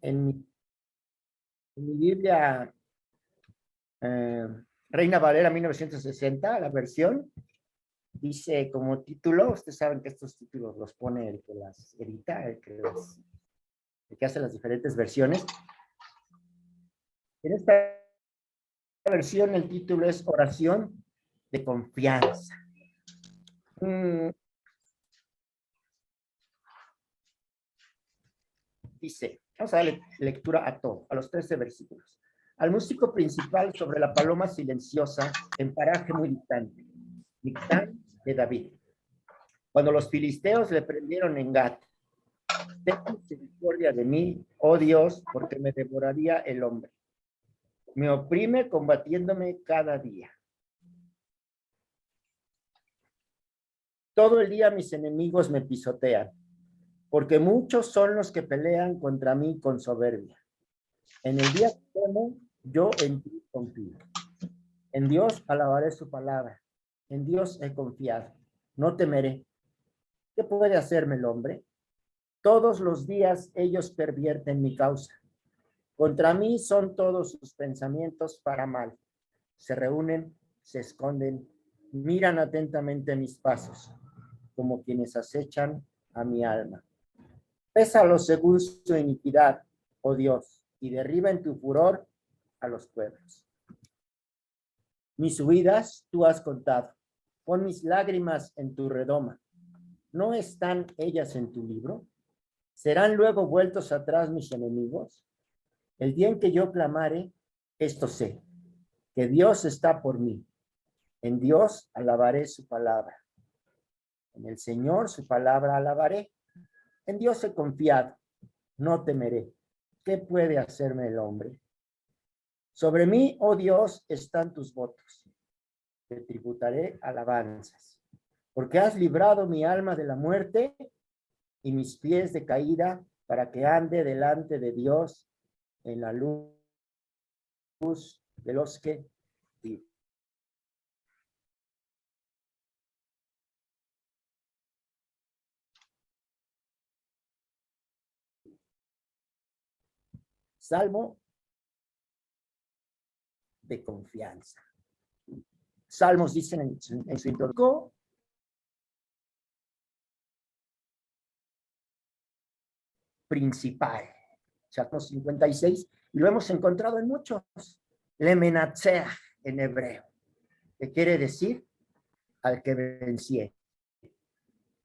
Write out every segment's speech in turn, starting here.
en mi Biblia, eh, Reina Valera 1960, la versión, dice como título, ustedes saben que estos títulos los pone el que las edita, el que hace las diferentes versiones. En esta versión el título es Oración de Confianza. Dice, vamos a darle lectura a todo, a los 13 versículos. Al músico principal sobre la paloma silenciosa en paraje muy distante, Mictán de David. Cuando los filisteos le prendieron en Gat, ten misericordia de mí, oh Dios, porque me devoraría el hombre. Me oprime combatiéndome cada día. Todo el día mis enemigos me pisotean, porque muchos son los que pelean contra mí con soberbia. En el día supremo, yo en ti confío. En Dios alabaré su palabra. En Dios he confiado. No temeré. ¿Qué puede hacerme el hombre? Todos los días ellos pervierten mi causa. Contra mí son todos sus pensamientos para mal. Se reúnen, se esconden, miran atentamente mis pasos, como quienes acechan a mi alma. Pésalos según su iniquidad, oh Dios, y derriba en tu furor a los pueblos. Mis huidas tú has contado. Pon mis lágrimas en tu redoma. ¿No están ellas en tu libro? ¿Serán luego vueltos atrás mis enemigos? El día en que yo clamare, esto sé, que Dios está por mí. En Dios alabaré su palabra. En el Señor su palabra alabaré. En Dios he confiado, no temeré. ¿Qué puede hacerme el hombre? Sobre mí, oh Dios, están tus votos. Te tributaré alabanzas. Porque has librado mi alma de la muerte y mis pies de caída para que ande delante de Dios en la luz de los que viven. Salmo de confianza. Salmos dicen en su introducción principal, Salmo 56, y lo hemos encontrado en muchos. Lemenatzea en hebreo, que quiere decir al que venció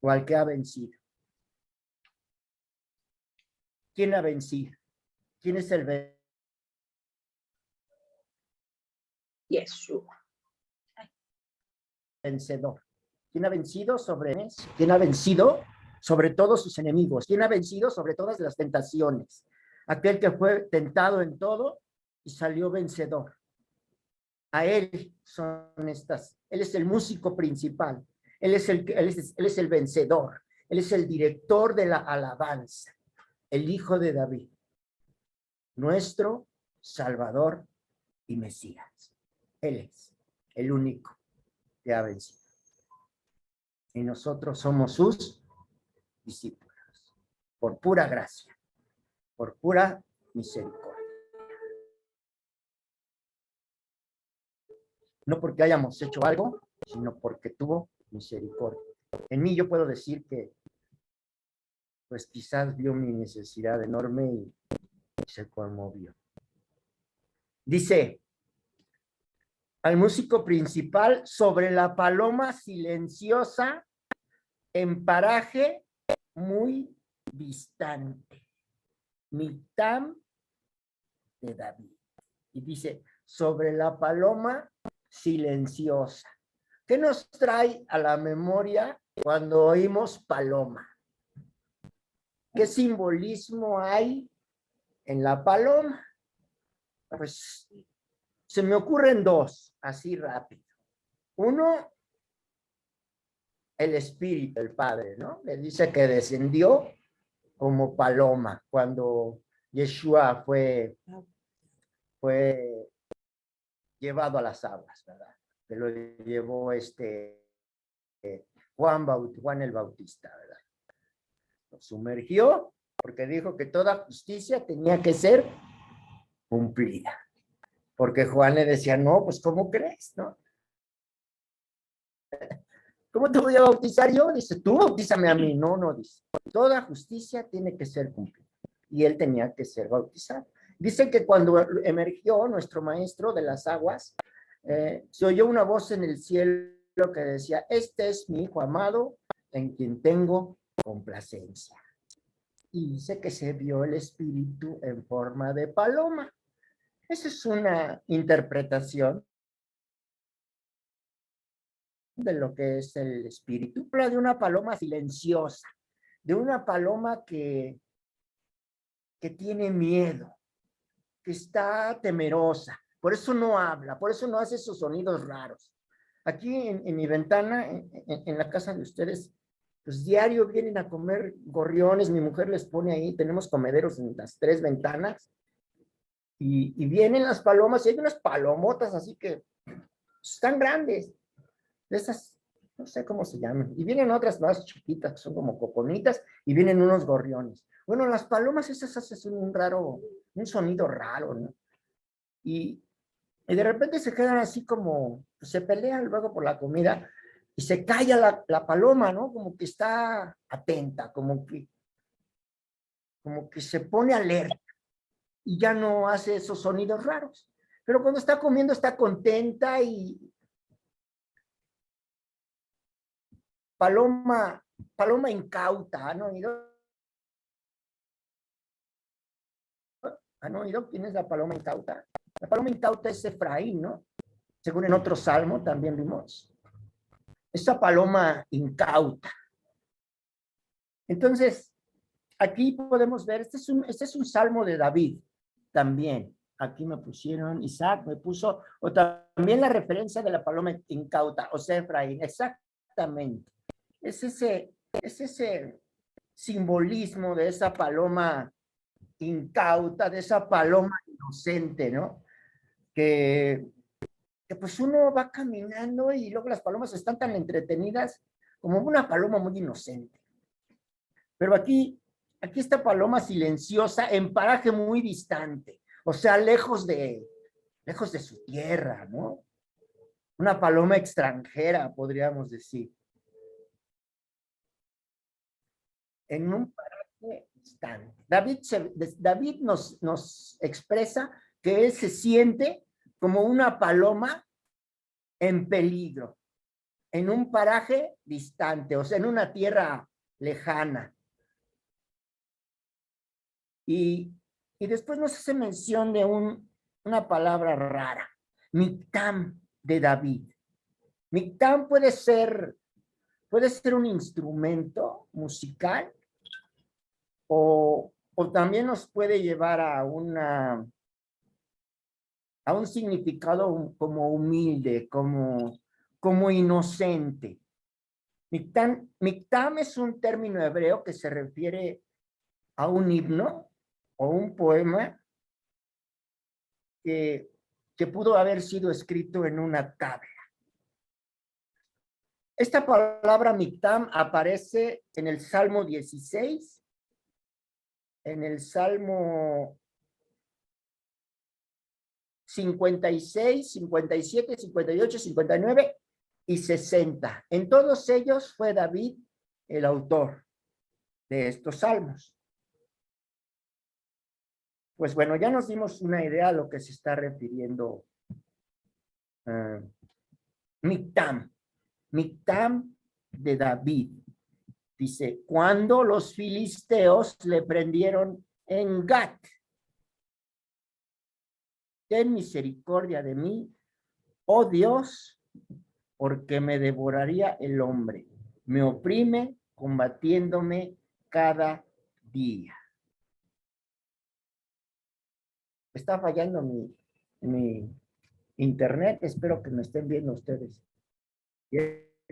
o al que ha vencido. ¿Quién ha vencido? ¿Quién es el Yeshua. Vencedor? ¿Quién ha vencido sobre él? ¿Quién ha vencido sobre todos sus enemigos? ¿Quién ha vencido sobre todas las tentaciones? Aquel que fue tentado en todo y salió vencedor. A él son estas. Él es el músico principal. Él es el vencedor. Él es el director de la alabanza. El Hijo de David. Nuestro Salvador y Mesías. Él es el único que ha vencido. Y nosotros somos sus discípulos. Por pura gracia. Por pura misericordia. No porque hayamos hecho algo, sino porque tuvo misericordia. En mí yo puedo decir que, pues quizás vio mi necesidad enorme y se conmovió. Dice, al músico principal sobre la paloma silenciosa en paraje muy distante. Mictán de David. Y dice, sobre la paloma silenciosa. ¿Qué nos trae a la memoria cuando oímos paloma? ¿Qué simbolismo hay en la paloma? Pues se me ocurren dos, así rápido. Uno, el Espíritu, el Padre, ¿no? Le dice que descendió como paloma cuando Yeshua fue llevado a las aguas, ¿verdad? Que lo llevó Juan el Bautista, ¿verdad? Lo sumergió porque dijo que toda justicia tenía que ser cumplida. Porque Juan le decía, no, pues ¿cómo crees, no? ¿Cómo te voy a bautizar yo? Dice, tú bautízame a mí. No, no, dice. Toda justicia tiene que ser cumplida. Y él tenía que ser bautizado. Dice que cuando emergió nuestro maestro de las aguas, se oyó una voz en el cielo que decía, este es mi hijo amado, en quien tengo complacencia. Y dice que se vio el espíritu en forma de paloma. Esa es una interpretación de lo que es el espíritu. Habla de una paloma silenciosa, de una paloma que tiene miedo, que está temerosa, por eso no habla, por eso no hace esos sonidos raros. Aquí en mi ventana, en la casa de ustedes, pues diario vienen a comer gorriones, mi mujer les pone ahí, tenemos comederos en las 3 ventanas, y vienen las palomas, y hay unas palomotas así que están grandes, de esas, no sé cómo se llaman, y vienen otras más chiquitas, que son como coconitas, y vienen unos gorriones. Bueno, las palomas esas hacen un sonido raro, ¿no? Y de repente se quedan así como, se pelean luego por la comida, y se calla la paloma, ¿no? Como que está atenta, como que se pone alerta, y ya no hace esos sonidos raros. Pero cuando está comiendo está contenta y paloma incauta, ¿han oído? ¿Han oído quién es la paloma incauta? La paloma incauta es Efraín, ¿no? Según en otro salmo también vimos. Esa paloma incauta. Entonces, aquí podemos ver, este es un salmo de David también. Aquí me pusieron, Isaac me puso, o también la referencia de la paloma incauta, o sea, Efraín, exactamente. Es ese simbolismo de esa paloma incauta, de esa paloma inocente, ¿no? Que pues uno va caminando y luego las palomas están tan entretenidas como una paloma muy inocente. Pero aquí esta paloma silenciosa en paraje muy distante, o sea, lejos de su tierra, ¿no? Una paloma extranjera, podríamos decir. En un paraje distante. David nos expresa que él se siente como una paloma en peligro, en un paraje distante, o sea, en una tierra lejana. Y después nos hace mención de una palabra rara, Mictam de David. Mictam puede ser un instrumento musical o también nos puede llevar a un significado como humilde, como inocente. Mictam es un término hebreo que se refiere a un himno o un poema que pudo haber sido escrito en una tabla. Esta palabra Mictam aparece en el Salmo 16, en el Salmo 56, 57, 58, 59 y 60. En todos ellos fue David el autor de estos salmos. Pues bueno, ya nos dimos una idea a lo que se está refiriendo Mictam de David. Dice, cuando los filisteos le prendieron en Gat, ten misericordia de mí, oh Dios, porque me devoraría el hombre. Me oprime combatiéndome cada día. Está fallando mi internet, espero que me estén viendo ustedes.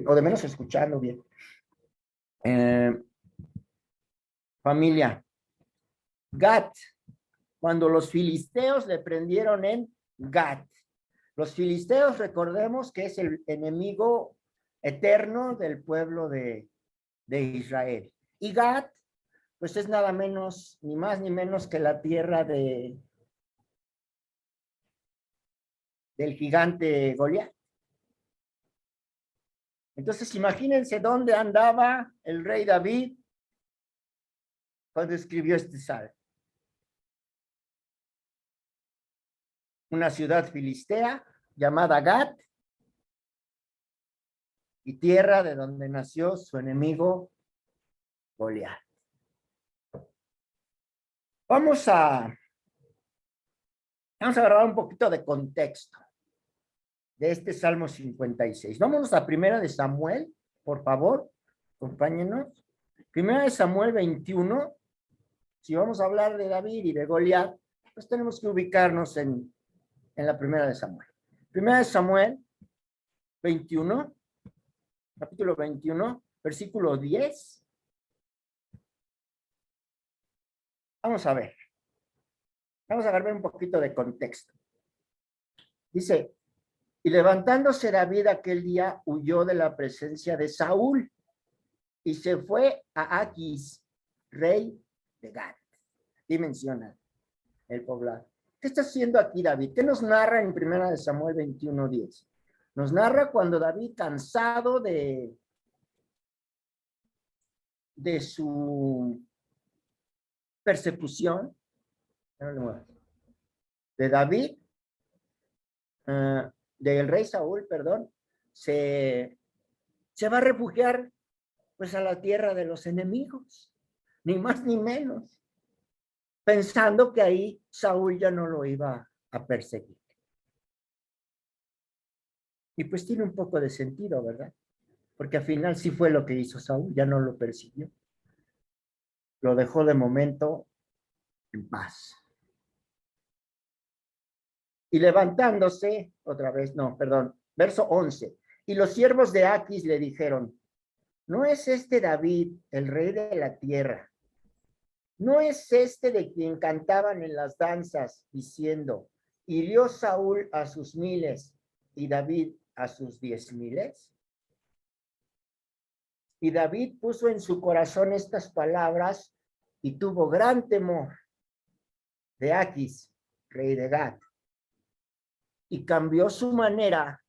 O de menos escuchando bien. Familia, Gat, cuando los filisteos le prendieron en Gat. Los filisteos, recordemos que es el enemigo eterno del pueblo de Israel. Y Gat pues es nada menos, ni más ni menos que la tierra del gigante Goliat. Entonces, imagínense dónde andaba el rey David cuando escribió este salmo. Una ciudad filistea llamada Gat, y tierra de donde nació su enemigo Goliat. Vamos a agarrar un poquito de contexto de este Salmo 56. Vámonos a Primera de Samuel, por favor, acompáñenos. Primera de Samuel 21. Si vamos a hablar de David y de Goliat, pues tenemos que ubicarnos en la Primera de Samuel. Primera de Samuel 21, capítulo 21, versículo 10. Vamos a ver un poquito de contexto. Dice, y levantándose David aquel día, huyó de la presencia de Saúl y se fue a Aquis, rey de Gat. Aquí menciona el poblado. ¿Qué está haciendo aquí David? ¿Qué nos narra en Primera de Samuel 21:10? Nos narra cuando David, cansado de su persecución, de David, del rey Saúl, perdón, se va a refugiar pues a la tierra de los enemigos, ni más ni menos, pensando que ahí Saúl ya no lo iba a perseguir. Y pues tiene un poco de sentido, ¿verdad? Porque al final sí fue lo que hizo Saúl, ya no lo persiguió. Lo dejó de momento en paz. Y levantándose, otra vez, no, perdón, verso 11. Y los siervos de Aquis le dijeron, ¿no es este David, el rey de la tierra? ¿No es este de quien cantaban en las danzas, diciendo, hirió Saúl a sus 1000 y David a sus 10,000? Y David puso en su corazón estas palabras y tuvo gran temor de Aquis, rey de Gat, y cambió su manera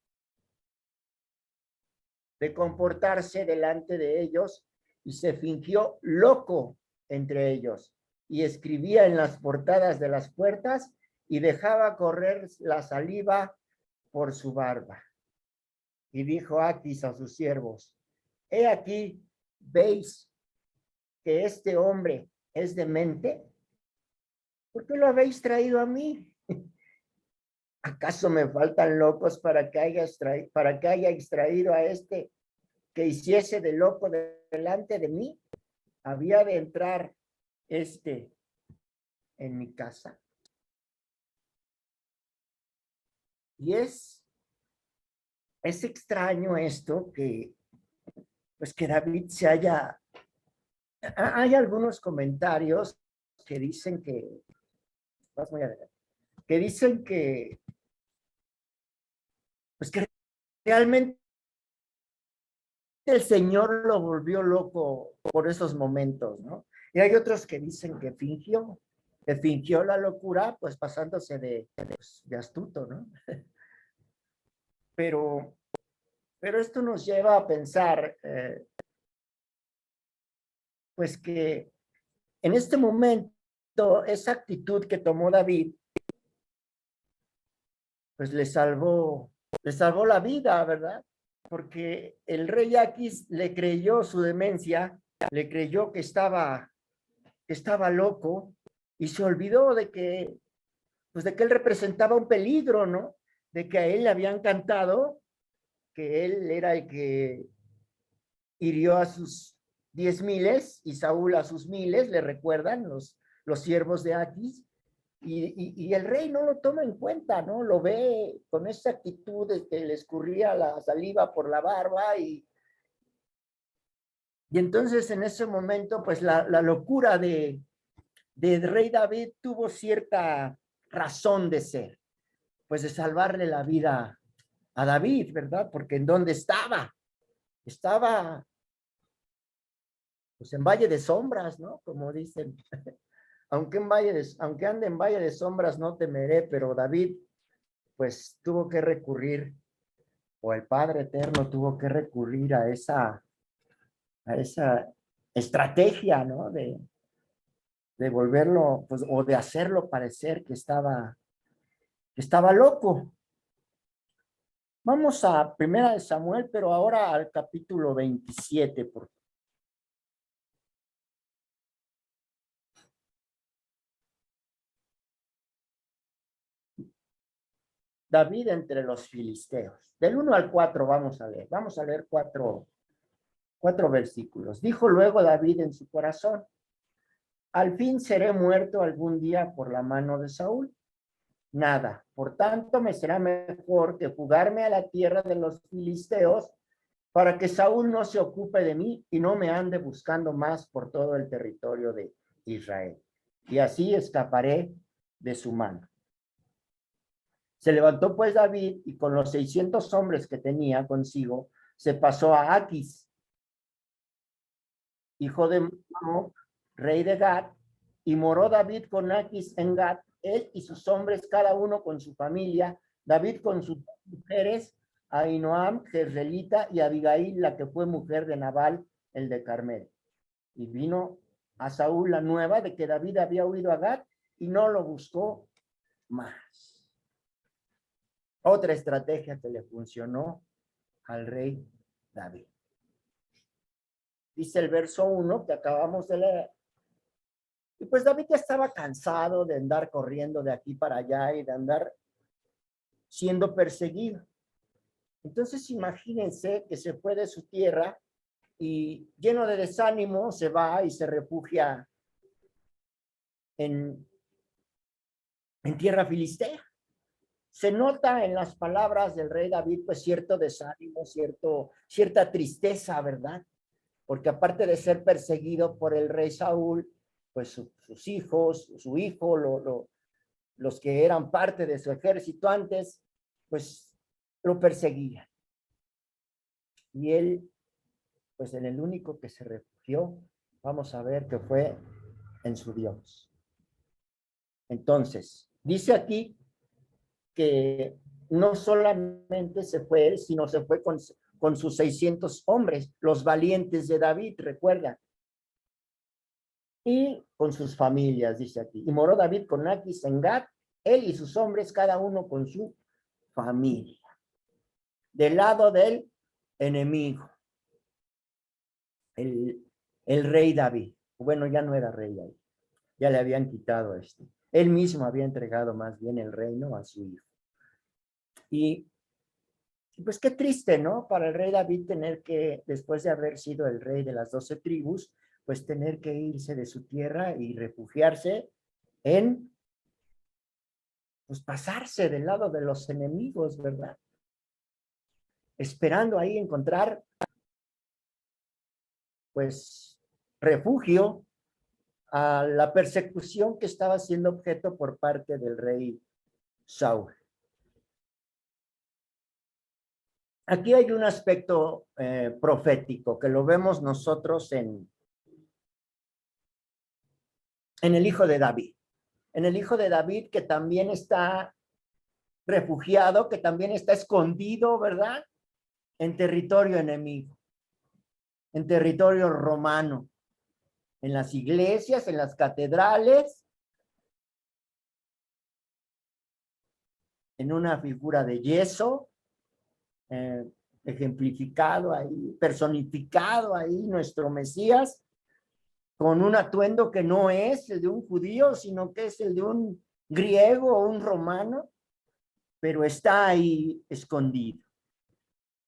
de comportarse delante de ellos y se fingió loco entre ellos y escribía en las portadas de las puertas y dejaba correr la saliva por su barba. Y dijo Aquis a sus siervos, he aquí, ¿veis que este hombre es demente? ¿Por qué lo habéis traído a mí? ¿Acaso me faltan locos para que haya extraído a este que hiciese de loco delante de mí? ¿Había de entrar este en mi casa? Y es extraño esto pues que David se haya... Hay algunos comentarios que dicen que... Vas muy adelante. Que dicen que... Pues que realmente el Señor lo volvió loco por esos momentos, ¿no? Y hay otros que dicen que fingió la locura, pues pasándose de astuto, ¿no? Pero esto nos lleva a pensar, pues que en este momento, esa actitud que tomó David, pues le salvó la vida, ¿verdad? Porque el rey Aquis le creyó su demencia, le creyó que estaba loco y se olvidó de que él representaba un peligro, ¿no? De que a él le habían cantado que él era el que hirió a sus 10,000 y Saúl a sus 1000, le recuerdan los siervos de Aquis, y el rey no lo toma en cuenta, ¿no? Lo ve con esa actitud de que le escurría la saliva por la barba y entonces en ese momento pues la locura de rey David tuvo cierta razón de ser, pues de salvarle la vida a David, ¿verdad? Porque ¿en dónde estaba? Estaba pues en valle de sombras, ¿no? Como dicen, aunque ande en valle de sombras no temeré, pero David pues tuvo que recurrir, o el Padre Eterno tuvo que recurrir a esa estrategia, ¿no? De volverlo, pues, o de hacerlo parecer que estaba loco. Vamos a Primera de Samuel, pero ahora al capítulo 27, por David entre los filisteos. Del 1 al 4 vamos a leer. Vamos a leer cuatro versículos. Dijo luego David en su corazón: al fin seré muerto algún día por la mano de Saúl. Nada, por tanto me será mejor que fugarme a la tierra de los filisteos para que Saúl no se ocupe de mí y no me ande buscando más por todo el territorio de Israel. Y así escaparé de su mano. Se levantó pues David y con los 600 hombres que tenía consigo, se pasó a Aquis, hijo de Maoc, rey de Gat, y moró David con Aquis en Gat, él y sus hombres, cada uno con su familia, David con sus mujeres, Ahinoam, Jezreelita, y Abigail, la que fue mujer de Nabal, el de Carmel. Y vino a Saúl la nueva de que David había huido a Gat y no lo buscó más. Otra estrategia que le funcionó al rey David. Dice el verso 1 que acabamos de leer. Y pues David ya estaba cansado de andar corriendo de aquí para allá y de andar siendo perseguido. Entonces imagínense que se fue de su tierra y lleno de desánimo se va y se refugia en, en tierra filistea. Se nota en las palabras del rey David pues cierto desánimo, cierta tristeza, ¿verdad? Porque aparte de ser perseguido por el rey Saúl, pues sus hijos, su hijo, los que eran parte de su ejército antes, pues lo perseguían. Y él, pues en el único que se refugió, vamos a ver que fue en su Dios. Entonces, dice aquí que no solamente se fue él, sino se fue con sus 600 hombres, los valientes de David, recuerda, y con sus familias, dice aquí. Y moró David con Aquis en Gat, él y sus hombres, cada uno con su familia. Del lado del enemigo, el rey David. Bueno, ya no era rey ahí, ya le habían quitado esto. Él mismo había entregado más bien el reino a su hijo. Y pues qué triste, ¿no? Para el rey David tener que, después de haber sido el rey de las 12 tribus, pues tener que irse de su tierra y refugiarse en, pues pasarse del lado de los enemigos, ¿verdad? Esperando ahí encontrar, pues, refugio a la persecución que estaba siendo objeto por parte del rey Saúl. Aquí hay un aspecto profético que lo vemos nosotros en el hijo de David. En el hijo de David que también está refugiado, que también está escondido, ¿verdad? En territorio enemigo, en territorio romano, en las iglesias, en las catedrales, en una figura de yeso, ejemplificado ahí, personificado ahí nuestro Mesías, con un atuendo que no es el de un judío, sino que es el de un griego o un romano, pero está ahí escondido.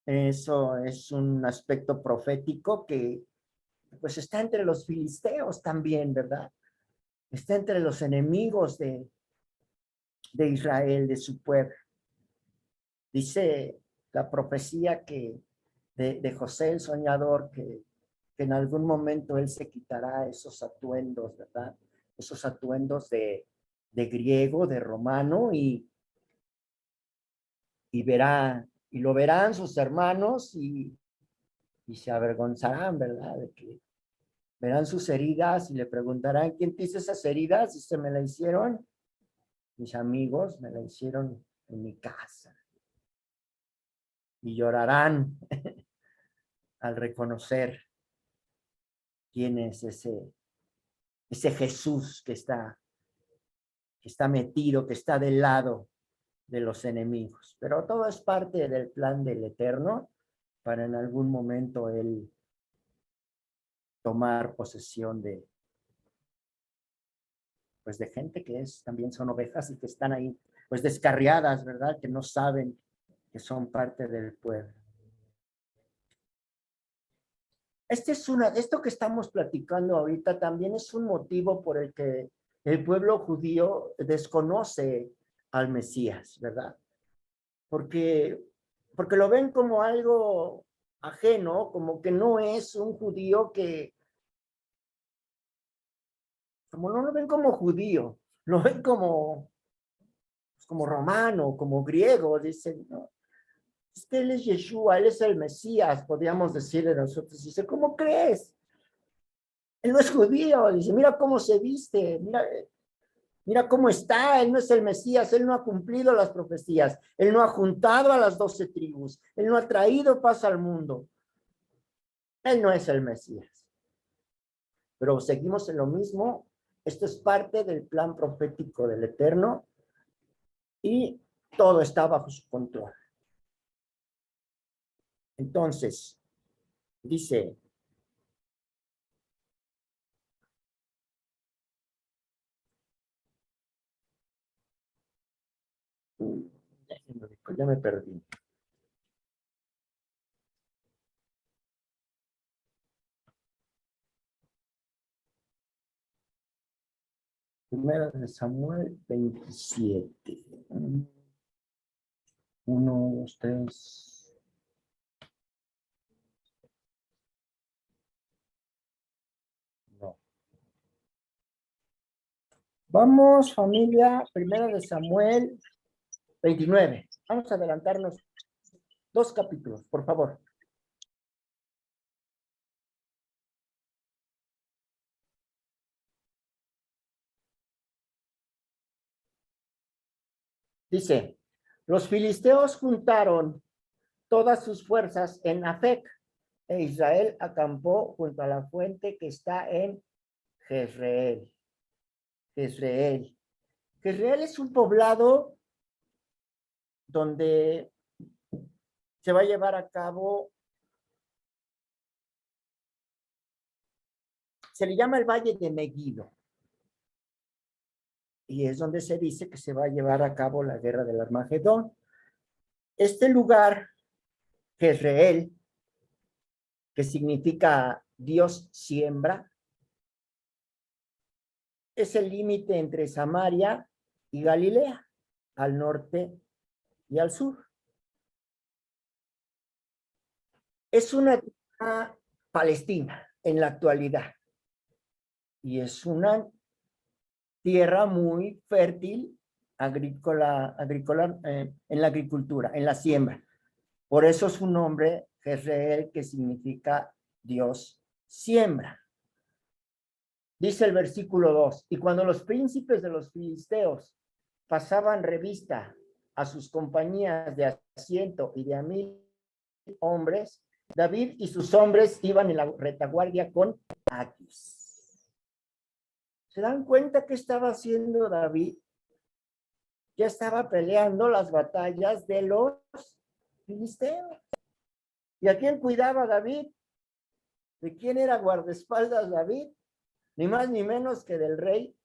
Eso es un aspecto profético que pues está entre los filisteos también, ¿verdad? Está entre los enemigos de Israel, de su pueblo. Dice la profecía que de José el soñador que en algún momento él se quitará esos atuendos, ¿verdad? Esos atuendos de griego, de romano, y verá, y lo verán sus hermanos y se avergonzarán, ¿verdad? verán sus heridas y le preguntarán, ¿quién te hizo esas heridas? Y se me la hicieron mis amigos, me la hicieron en mi casa. Y llorarán al reconocer quién es ese Jesús que está metido, que está del lado de los enemigos. Pero todo es parte del plan del Eterno para en algún momento Él tomar posesión pues de gente que también son ovejas y que están ahí pues descarriadas, ¿verdad? Que no saben que son parte del pueblo. Esto que estamos platicando ahorita también es un motivo por el que el pueblo judío desconoce al Mesías, ¿verdad? Porque lo ven como algo ajeno, como que no es un judío como no lo ven como judío, lo ven como romano, como griego, dicen, no, es que él es Yeshua, él es el Mesías, podríamos decir de nosotros. Dice, ¿cómo crees? Él no es judío, dice, mira cómo se viste, mira cómo está, él no es el Mesías, él no ha cumplido las profecías, él no ha juntado a las 12 tribus, él no ha traído paz al mundo, él no es el Mesías. Pero seguimos en lo mismo, esto es parte del plan profético del Eterno y todo está bajo su control. Entonces, dice, ya me perdí. Primera de Samuel 27. 1, 2, 3. No. Vamos, familia, Primera de Samuel 29. Vamos a adelantarnos 2 capítulos, por favor. Dice, los filisteos juntaron todas sus fuerzas en Afec, e Israel acampó junto a la fuente que está en Jezreel. Jezreel. Jezreel es un poblado donde se va a llevar a cabo, se le llama el Valle de Megiddo, y es donde se dice que se va a llevar a cabo la guerra del Armagedón. Este lugar, Jezreel, que significa Dios siembra, es el límite entre Samaria y Galilea, al norte y al sur. Es una tierra palestina en la actualidad y es una tierra muy fértil agrícola en la agricultura, en la siembra. Por eso su nombre, Jezreel, que significa Dios siembra. Dice el versículo 2, y cuando los príncipes de los filisteos pasaban revista a sus compañías de asiento y de 1,000 hombres, David y sus hombres iban en la retaguardia con Aquis. ¿Se dan cuenta qué estaba haciendo David? Ya estaba peleando las batallas de los filisteos. ¿Y a quién cuidaba David? ¿De quién era guardaespaldas David? Ni más ni menos que del rey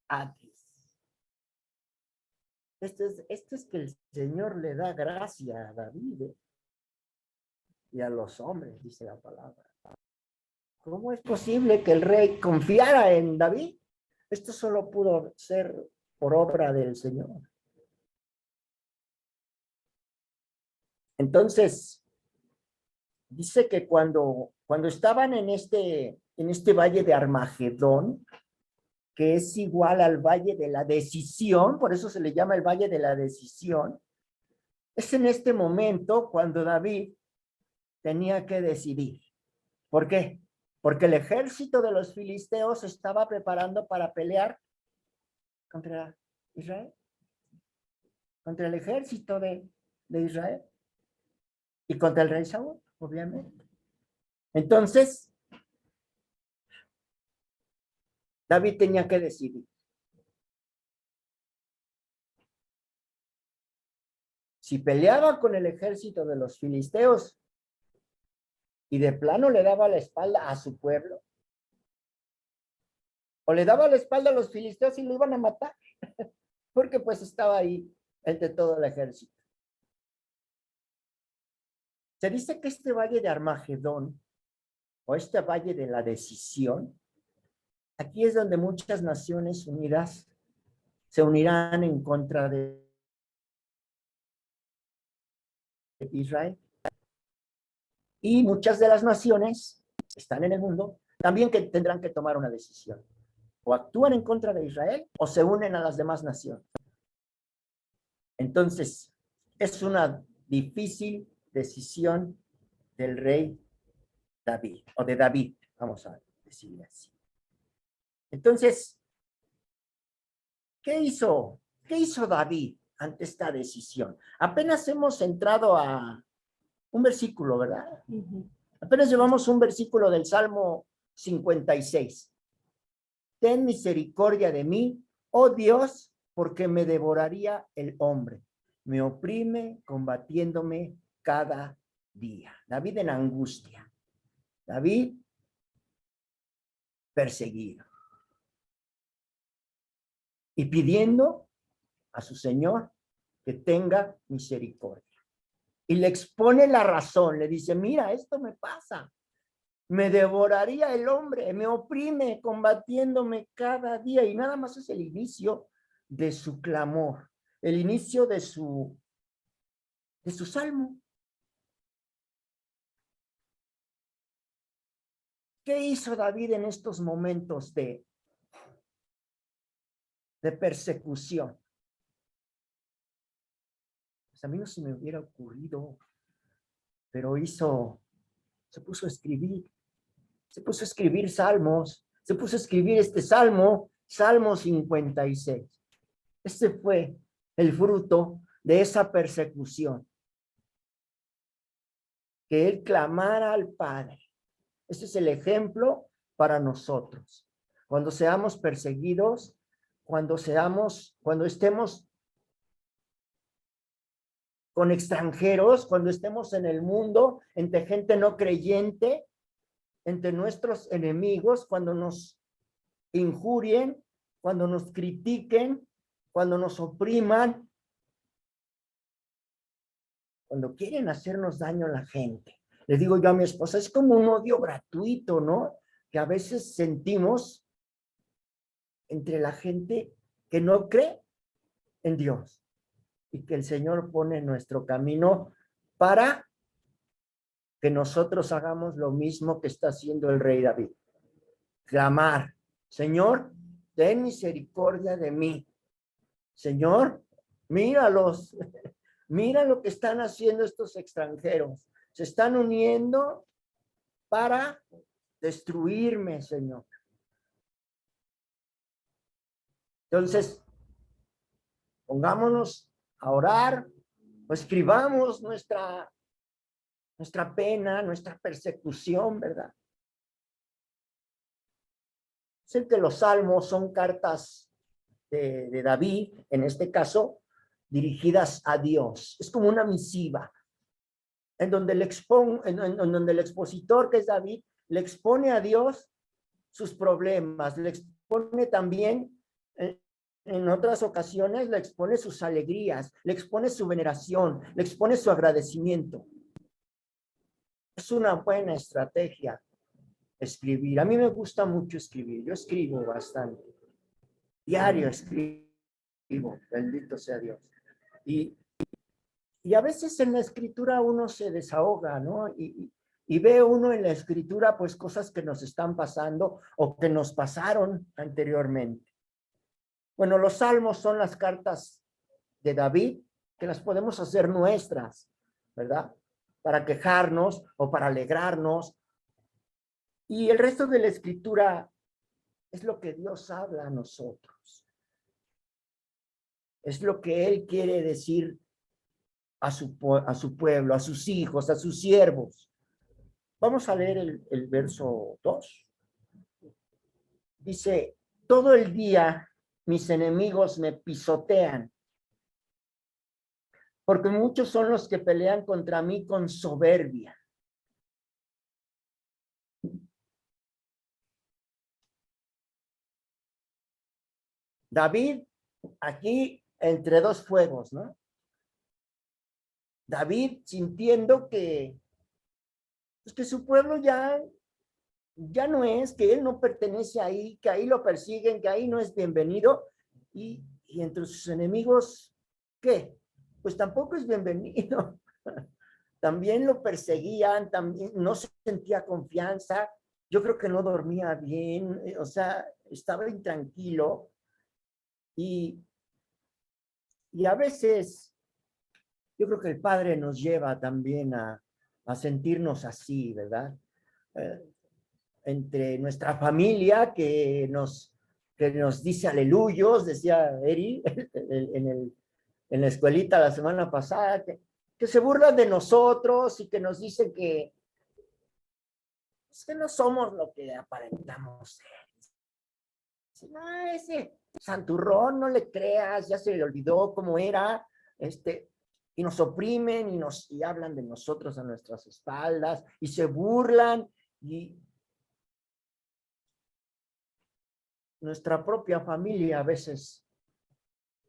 Aquis. Esto es que el Señor le da gracia a David y a los hombres, dice la palabra. ¿Cómo es posible que el rey confiara en David? Esto solo pudo ser por obra del Señor. Entonces, dice que cuando estaban en este valle de Armagedón, que es igual al valle de la decisión, por eso se le llama el valle de la decisión, es en este momento cuando David tenía que decidir. ¿Por qué? porque el ejército de los filisteos se estaba preparando para pelear contra Israel, contra el ejército de Israel y contra el rey Saúl, obviamente. Entonces, David tenía que decidir. Si peleaba con el ejército de los filisteos y de plano le daba la espalda a su pueblo, o le daba la espalda a los filisteos y lo iban a matar, porque pues estaba ahí entre todo el ejército. Se dice que este valle de Armagedón, o este valle de la decisión, aquí es donde muchas naciones unidas se unirán en contra de Israel. Y muchas de las naciones que están en el mundo también que tendrán que tomar una decisión. O actúan en contra de Israel o se unen a las demás naciones. Entonces, es una difícil decisión del rey David, o de David, vamos a decirle así. Entonces, ¿qué hizo David ante esta decisión? Apenas hemos entrado a un versículo, ¿verdad? Apenas llevamos un versículo del Salmo 56. Ten misericordia de mí, oh Dios, porque me devoraría el hombre. Me oprime combatiéndome cada día. David en angustia. David perseguido. Y pidiendo a su Señor que tenga misericordia. Y le expone la razón, le dice, mira, esto me pasa. Me devoraría el hombre, me oprime combatiéndome cada día. Y nada más es el inicio de su clamor, el inicio de su salmo. ¿Qué hizo David en estos momentos de persecución? Pues a mí no se me hubiera ocurrido, pero se puso a escribir salmos, se puso a escribir este salmo, Salmo 56. Este fue el fruto de esa persecución. Que él clamara al Padre. Este es el ejemplo para nosotros. Cuando seamos perseguidos, cuando estemos con extranjeros, cuando estemos en el mundo, entre gente no creyente, entre nuestros enemigos, cuando nos injurien, cuando nos critiquen, cuando nos opriman, cuando quieren hacernos daño a la gente. Le digo yo a mi esposa, es como un odio gratuito, ¿no? Que a veces sentimos entre la gente que no cree en Dios y que el Señor pone en nuestro camino para que nosotros hagamos lo mismo que está haciendo el rey David. Clamar, Señor, ten misericordia de mí. Señor, míralos, mira lo que están haciendo estos extranjeros. Se están uniendo para destruirme, Señor. Entonces, pongámonos a orar, o escribamos nuestra pena, nuestra persecución, ¿verdad? Sé que los salmos son cartas de David, en este caso, dirigidas a Dios. Es como una misiva, en donde donde el expositor, que es David, le expone a Dios sus problemas, le expone también, en otras ocasiones, le expone sus alegrías, le expone su veneración, le expone su agradecimiento. Es una buena estrategia escribir. A mí me gusta mucho escribir, yo escribo bastante. Diario escribo, bendito sea Dios. Y a veces en la escritura uno se desahoga, ¿no? Y ve uno en la escritura pues cosas que nos están pasando o que nos pasaron anteriormente. Bueno, los salmos son las cartas de David que las podemos hacer nuestras, ¿verdad? Para quejarnos o para alegrarnos. Y el resto de la escritura es lo que Dios habla a nosotros. Es lo que Él quiere decir a su pueblo, a sus hijos, a sus siervos. Vamos a leer el verso 2. Dice, todo el día mis enemigos me pisotean, porque muchos son los que pelean contra mí con soberbia. David, aquí entre dos fuegos, ¿no? David sintiendo que, pues que su pueblo ya no es, que él no pertenece ahí, que ahí lo persiguen, que ahí no es bienvenido, y entre sus enemigos, ¿qué? Pues tampoco es bienvenido. También lo perseguían, también no sentía confianza, yo creo que no dormía bien, o sea, estaba intranquilo, y a veces yo creo que el Padre nos lleva también a sentirnos así, ¿verdad? Entre nuestra familia que nos dice aleluyos, decía Eri en la escuelita la semana pasada, que se burlan de nosotros y que nos dicen que es que no somos lo que aparentamos ser. No, ese santurrón, no le creas, ya se le olvidó cómo era, y nos oprimen y hablan de nosotros a nuestras espaldas y se burlan y nuestra propia familia a veces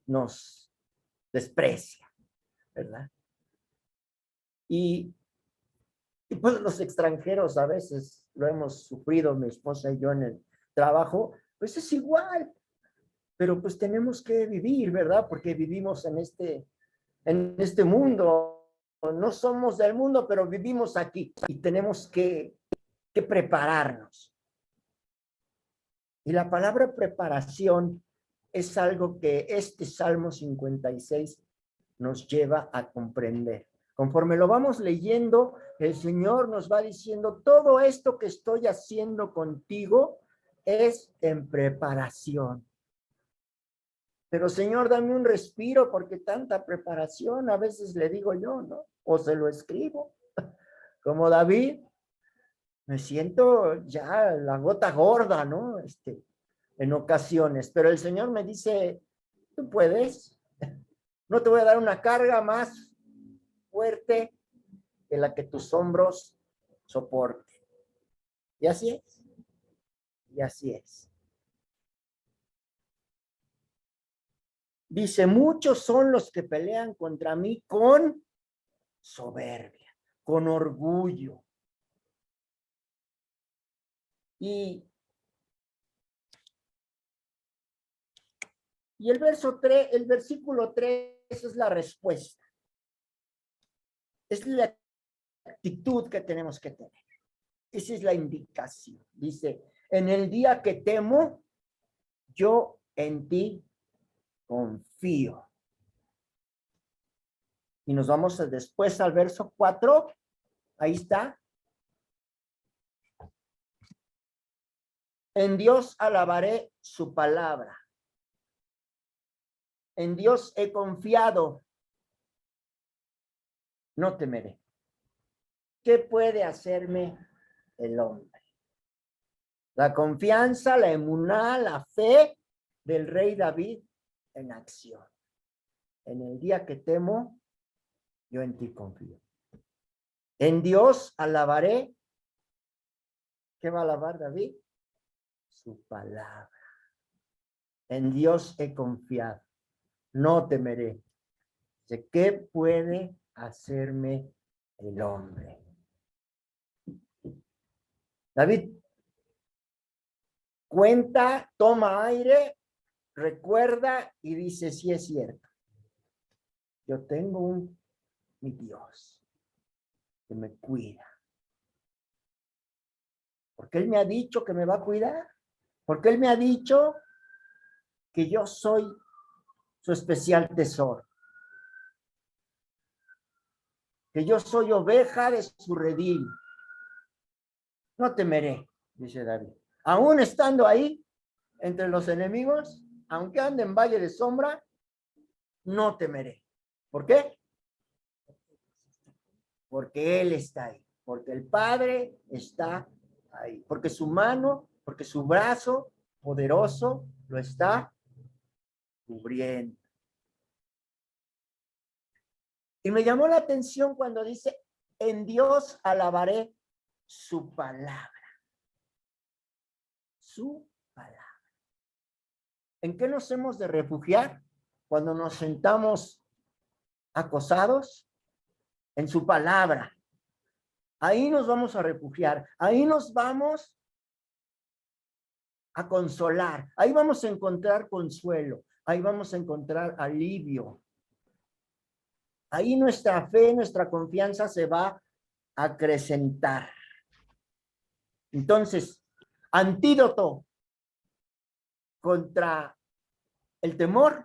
nos desprecia, ¿verdad? Y pues los extranjeros a veces lo hemos sufrido, mi esposa y yo en el trabajo, pues es igual, pero pues tenemos que vivir, ¿verdad? Porque vivimos en este mundo, no somos del mundo, pero vivimos aquí y tenemos que prepararnos. Y la palabra preparación es algo que este Salmo 56 nos lleva a comprender. Conforme lo vamos leyendo, el Señor nos va diciendo, todo esto que estoy haciendo contigo es en preparación. Pero Señor, dame un respiro porque tanta preparación, a veces le digo yo, ¿no? O se lo escribo. Como David, me siento ya la gota gorda, ¿no? En ocasiones, pero el Señor me dice, tú puedes, no te voy a dar una carga más fuerte que la que tus hombros soporten. Y así es, y así es. Dice, muchos son los que pelean contra mí con soberbia, con orgullo. Y el verso 3, el versículo 3 es la respuesta. Es la actitud que tenemos que tener. Esa es la indicación. Dice, en el día que temo, yo en ti confío. Y nos vamos después al verso 4. Ahí está. En Dios alabaré su palabra. En Dios he confiado. No temeré. ¿Qué puede hacerme el hombre? La confianza, la emuná, la fe del rey David en acción. En el día que temo, yo en ti confío. En Dios alabaré. ¿Qué va a alabar David? Su palabra. En Dios he confiado. No temeré. ¿De qué puede hacerme el hombre? David cuenta, toma aire, recuerda y dice, sí es cierto. Yo tengo mi Dios que me cuida. Porque Él me ha dicho que me va a cuidar. Porque Él me ha dicho que yo soy su especial tesoro. Que yo soy oveja de su redil. No temeré. dice David. Aún estando ahí, entre los enemigos, aunque ande en valle de sombra, no temeré. ¿Por qué? Porque Él está ahí, porque el Padre está ahí, porque su mano, porque su brazo poderoso lo está cubriendo. Y me llamó la atención cuando dice, en Dios alabaré su palabra. Su palabra. ¿En qué nos hemos de refugiar cuando nos sentamos acosados? En su palabra. Ahí nos vamos a refugiar, ahí nos vamos a consolar, ahí vamos a encontrar consuelo, ahí vamos a encontrar alivio. Ahí nuestra fe, nuestra confianza se va a acrecentar. Entonces, antídoto contra el temor,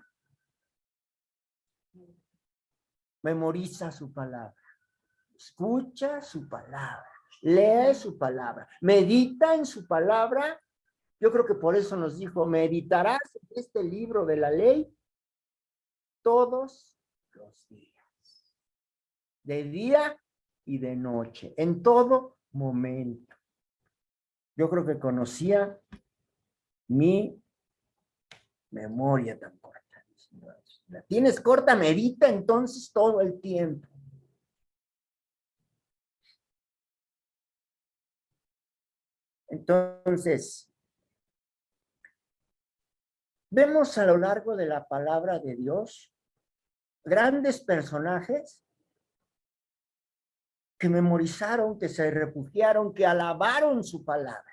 memoriza su palabra, escucha su palabra, lee su palabra, medita en su palabra. Yo creo que por eso nos dijo, meditarás en este libro de la ley todos los días, de día y de noche, en todo momento. Yo creo que conocía mi memoria tan corta. La tienes corta, medita entonces todo el tiempo. Entonces, vemos a lo largo de la palabra de Dios grandes personajes que memorizaron, que se refugiaron, que alabaron su palabra.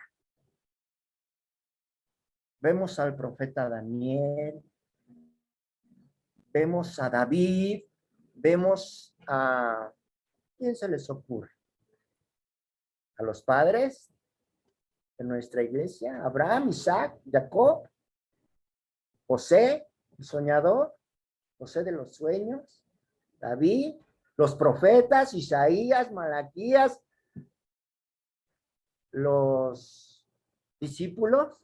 Vemos al profeta Daniel, vemos a David, vemos a... ¿Quién se les ocurre? A los padres de nuestra iglesia, Abraham, Isaac, Jacob, José, el soñador, José de los sueños, David, los profetas, Isaías, Malaquías, los discípulos.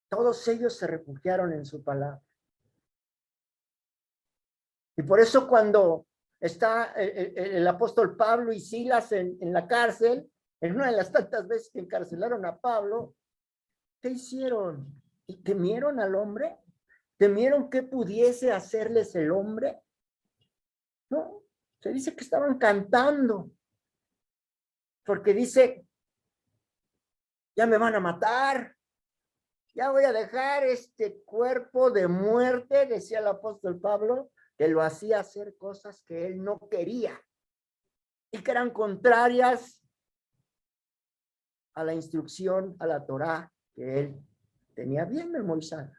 Todos ellos se refugiaron en su palabra. Y por eso cuando está el apóstol Pablo y Silas en la cárcel, en una de las tantas veces que encarcelaron a Pablo, ¿qué hicieron? ¿Y temieron al hombre? ¿Temieron qué pudiese hacerles el hombre? No, se dice que estaban cantando, porque dice, ya me van a matar, ya voy a dejar este cuerpo de muerte, decía el apóstol Pablo, que lo hacía hacer cosas que él no quería y que eran contrarias a la instrucción, a la Torá que él tenía bien memorizada.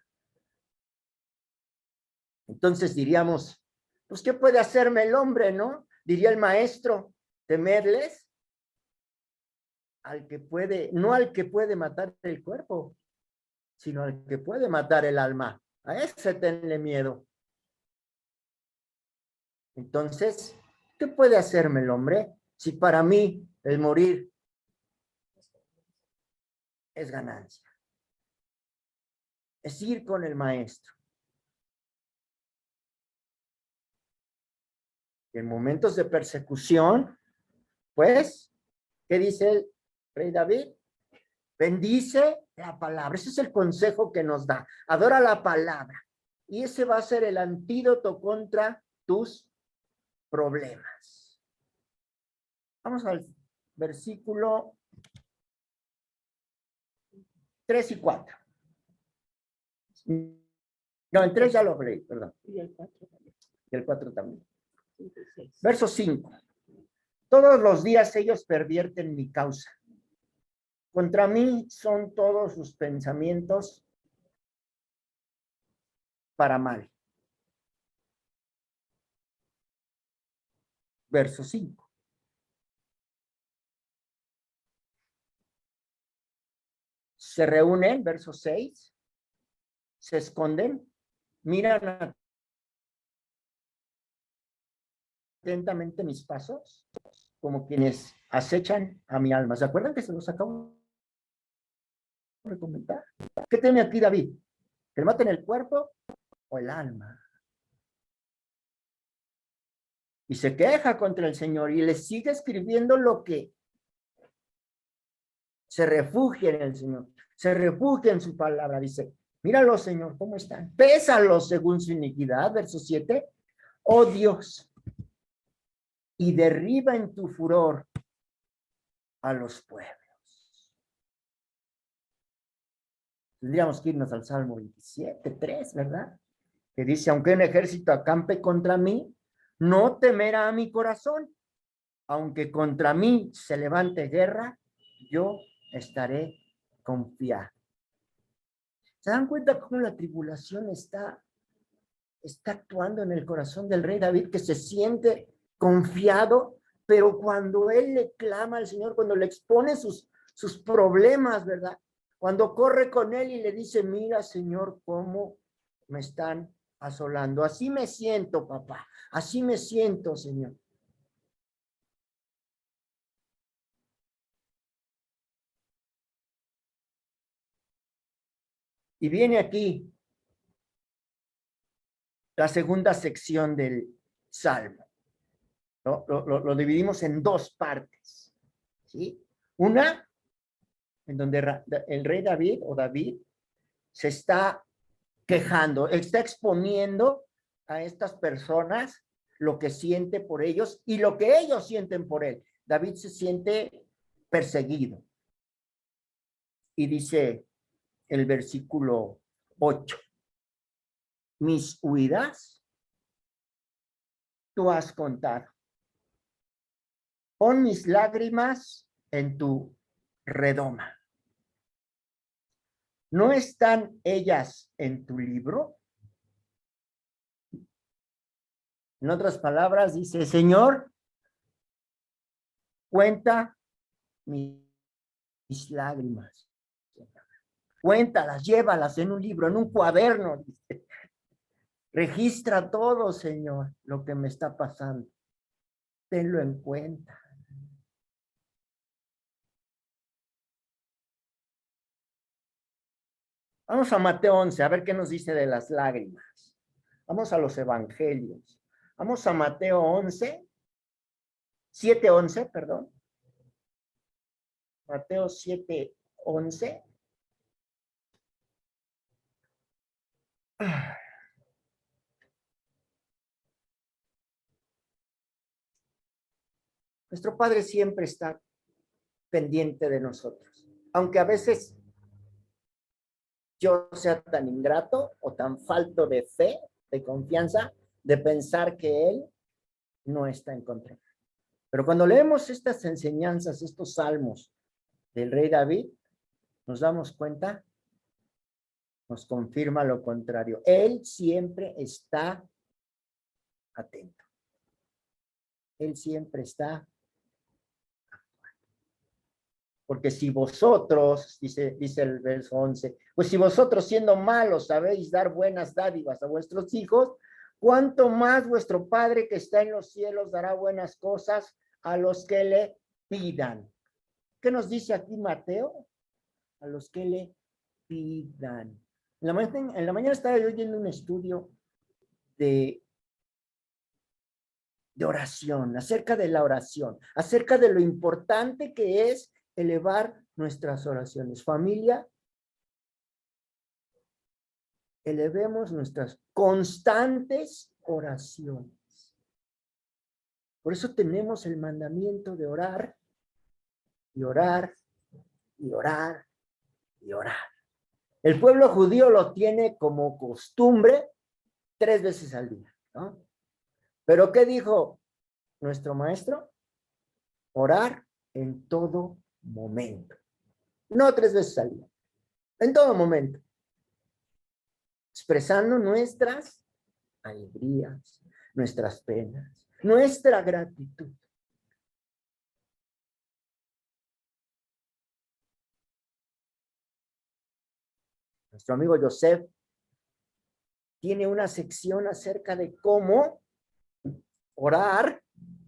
Entonces diríamos, pues, ¿qué puede hacerme el hombre, no? Diría el maestro, temerles al que puede, no al que puede matar el cuerpo, sino al que puede matar el alma. A ese tenle miedo. Entonces, ¿qué puede hacerme el hombre? Si para mí el morir es ganancia. Es ir con el maestro. En momentos de persecución, pues, ¿qué dice el rey David? Bendice la palabra. Ese es el consejo que nos da. Adora la palabra. Y ese va a ser el antídoto contra tus problemas. Vamos al versículo 3 y 4. No, el 3 ya lo leí, perdón. Y el 4 también. Y el 4 también. Verso 5. Todos los días ellos pervierten mi causa. Contra mí son todos sus pensamientos para mal. Verso 5. Se reúnen, verso 6. Se esconden, miran atentamente mis pasos, como quienes acechan a mi alma. ¿Se acuerdan que se los acabo de comentar? ¿Qué teme aquí David? ¿Que le maten el cuerpo o el alma? Y se queja contra el Señor y le sigue escribiendo lo que se refugia en el Señor, se refugia en su palabra. Dice, míralo, Señor, ¿cómo están? Pésalos según su iniquidad, verso 7. Oh Dios, y derriba en tu furor a los pueblos. Tendríamos que irnos al Salmo 27, 3, ¿verdad? Que dice, aunque un ejército acampe contra mí, no temerá a mi corazón. Aunque contra mí se levante guerra, yo estaré confiado. ¿Se dan cuenta cómo la tribulación está actuando en el corazón del rey David, que se siente confiado, pero cuando él le clama al Señor, cuando le expone sus problemas, ¿verdad? Cuando corre con él y le dice, mira, Señor, cómo me están asolando. Así me siento, papá. Así me siento, Señor. Y viene aquí la segunda sección del Salmo. ¿No? Lo dividimos en dos partes, ¿sí? Una, en donde el rey David o David se está quejando, está exponiendo a estas personas lo que siente por ellos y lo que ellos sienten por él. David se siente perseguido. Y dice el versículo 8, mis huidas tú has contado. Pon mis lágrimas en tu redoma. ¿No están ellas en tu libro? En otras palabras, dice, Señor, cuenta mis lágrimas. Cuéntalas, llévalas en un libro, en un cuaderno. Dice. Registra todo, Señor, lo que me está pasando. Tenlo en cuenta. Vamos a Mateo 11, a ver qué nos dice de las lágrimas. Vamos a los evangelios. Vamos a Mateo 11, 7:11, perdón. Mateo 7:11. Nuestro Padre siempre está pendiente de nosotros. Aunque a veces yo sea tan ingrato o tan falto de fe, de confianza, de pensar que Él no está en control. Pero cuando leemos estas enseñanzas, estos salmos del rey David, nos damos cuenta, nos confirma lo contrario. Él siempre está atento. Él siempre está. Porque si vosotros, dice el verso 11, pues si vosotros siendo malos sabéis dar buenas dádivas a vuestros hijos, ¿cuánto más vuestro Padre que está en los cielos dará buenas cosas a los que le pidan? ¿Qué nos dice aquí Mateo? A los que le pidan. En la mañana estaba yo oyendo un estudio de oración, acerca de la oración, acerca de lo importante que es elevar nuestras oraciones. Familia, elevemos nuestras constantes oraciones. Por eso tenemos el mandamiento de orar y orar y orar y orar. El pueblo judío lo tiene como costumbre 3 veces al día, ¿no? Pero ¿qué dijo nuestro maestro? Orar en todo momento. No 3 veces al día, en todo momento. Expresando nuestras alegrías, nuestras penas, nuestra gratitud. Nuestro amigo Joseph tiene una sección acerca de cómo orar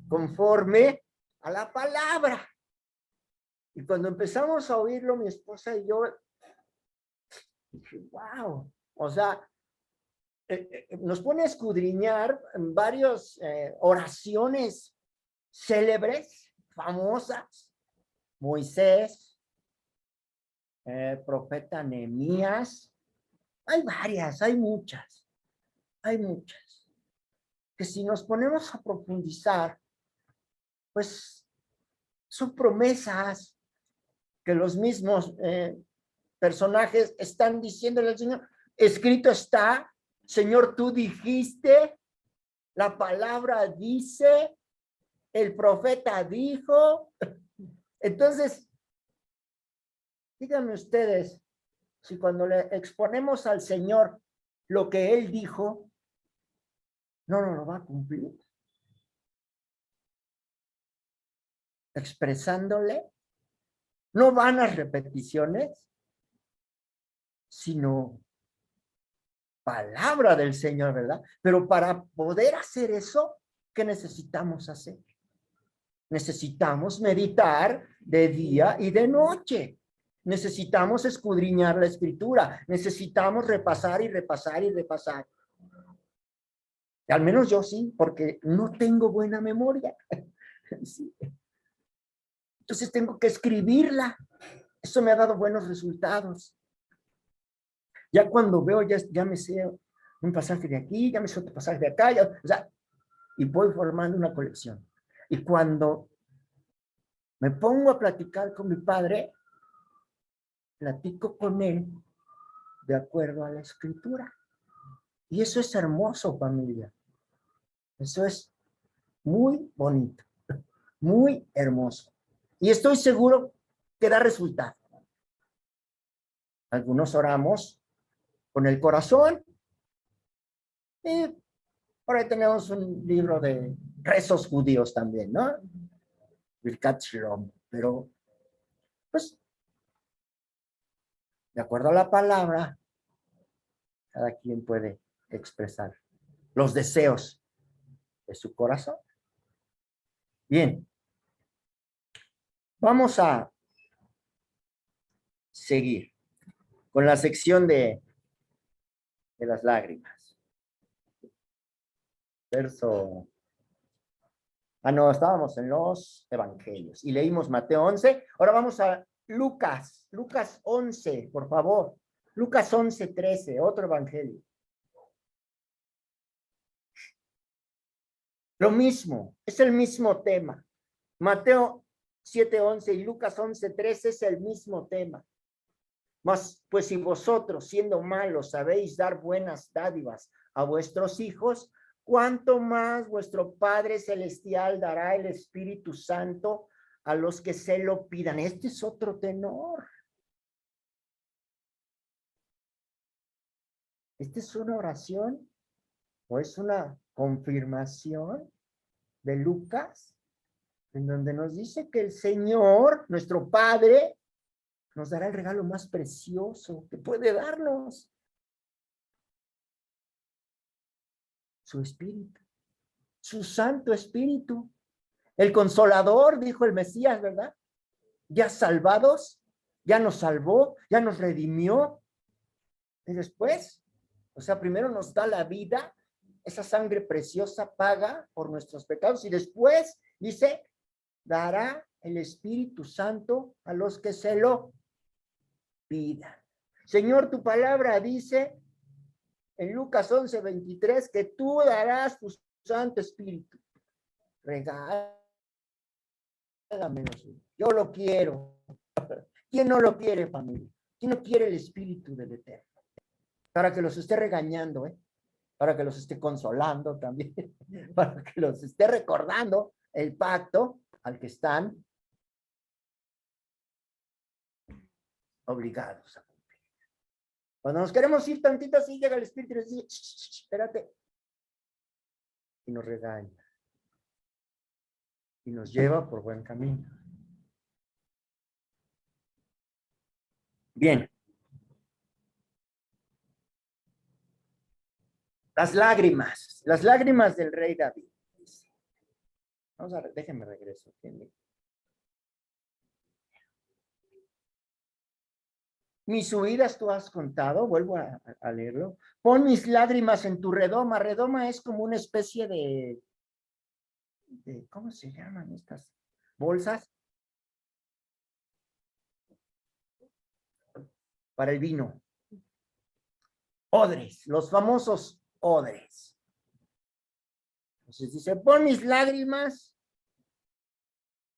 conforme a la palabra. Y cuando empezamos a oírlo, mi esposa y yo, dije, wow, o sea, nos pone a escudriñar en varias oraciones célebres, famosas. Moisés, profeta Nehemías, hay varias, hay muchas, que si nos ponemos a profundizar, pues son promesas que los mismos personajes están diciéndole al Señor. Escrito está, Señor, tú dijiste, la palabra dice, el profeta dijo. Entonces, díganme ustedes, si cuando le exponemos al Señor lo que Él dijo, no nos lo va a cumplir. Expresándole, no vanas repeticiones, sino palabra del Señor, ¿verdad? Pero para poder hacer eso, ¿qué necesitamos hacer? Necesitamos meditar de día y de noche. Necesitamos escudriñar la escritura. Necesitamos repasar y repasar y repasar. Al menos yo sí, porque no tengo buena memoria. Sí. Entonces tengo que escribirla. Eso me ha dado buenos resultados. Ya cuando veo, ya me sé un pasaje de aquí, ya me sé otro pasaje de acá, ya, o sea, y voy formando una colección. Y cuando me pongo a platicar con mi padre, platico con él de acuerdo a la escritura. Y eso es hermoso, familia. Eso es muy bonito, muy hermoso. Y estoy seguro que da resultado. Algunos oramos con el corazón. Y por ahí tenemos un libro de rezos judíos también, ¿no? Birkat Shalom. Pero, pues, de acuerdo a la palabra, cada quien puede expresar los deseos de su corazón. Bien, vamos a seguir con la sección de las lágrimas. Verso... no, estábamos en los evangelios y leímos Mateo 11. Ahora vamos a Lucas 11, por favor. Lucas 11:13, otro evangelio. Lo mismo, es el mismo tema. Mateo 7:11 y Lucas 11:13 es el mismo tema. Mas, pues si vosotros, siendo malos, sabéis dar buenas dádivas a vuestros hijos, ¿cuánto más vuestro Padre Celestial dará el Espíritu Santo a los que se lo pidan? Este es otro tenor. ¿Esta es una oración o es una confirmación de Lucas, en donde nos dice que el Señor, nuestro Padre, nos dará el regalo más precioso que puede darnos? Su Espíritu, su Santo Espíritu. El Consolador, dijo el Mesías, ¿verdad? Ya salvados, ya nos salvó, ya nos redimió. Y después, o sea, primero nos da la vida, esa sangre preciosa paga por nuestros pecados y después dice, dará el Espíritu Santo a los que se lo pidan. Señor, tu palabra dice en Lucas 11:23 que tú darás tu Santo Espíritu. Regálamelo. Yo lo quiero. ¿Quién no lo quiere, familia? ¿Quién no quiere el Espíritu del Eterno? Para que los esté regañando, para que los esté consolando también, para que los esté recordando el pacto al que están obligados a cumplir. Cuando nos queremos ir tantito así, llega el Espíritu y nos dice, espérate, y nos regaña y nos lleva por buen camino. Bien. Las lágrimas del rey David. Vamos a ver, déjenme regreso. Mis huidas tú has contado, vuelvo a leerlo. Pon mis lágrimas en tu redoma. Redoma es como una especie de ¿cómo se llaman estas bolsas? Para el vino. Odres, los famosos odres. Entonces dice, pon mis lágrimas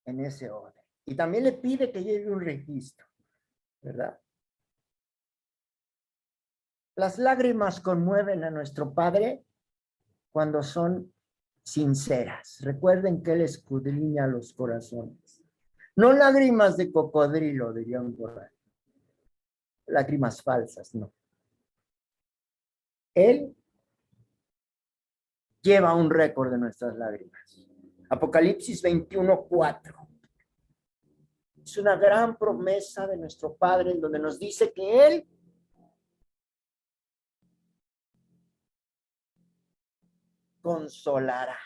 en ese odre. Y también le pide que lleve un registro, ¿verdad? Las lágrimas conmueven a nuestro Padre cuando son sinceras. Recuerden que Él escudriña los corazones. No lágrimas de cocodrilo, dirían por ahí. Lágrimas falsas, no. Él lleva un récord de nuestras lágrimas. Apocalipsis 21:4. Es una gran promesa de nuestro Padre en donde nos dice que Él consolará.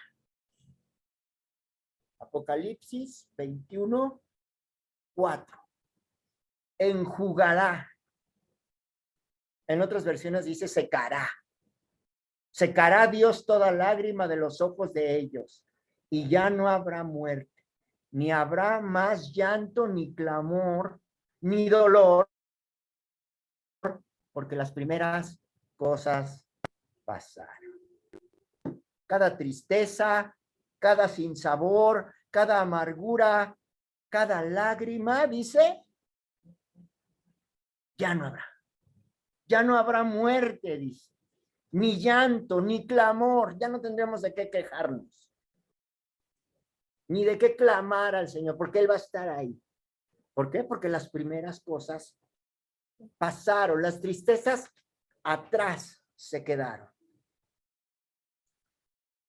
Apocalipsis 21:4. Enjugará. En otras versiones dice secará. Secará Dios toda lágrima de los ojos de ellos, y ya no habrá muerte, ni habrá más llanto, ni clamor, ni dolor, porque las primeras cosas pasaron. Cada tristeza, cada sinsabor, cada amargura, cada lágrima, dice, ya no habrá. Ya no habrá muerte, dice. Ni llanto, ni clamor, ya no tendremos de qué quejarnos, ni de qué clamar al Señor, porque Él va a estar ahí. ¿Por qué? Porque las primeras cosas pasaron, las tristezas atrás se quedaron.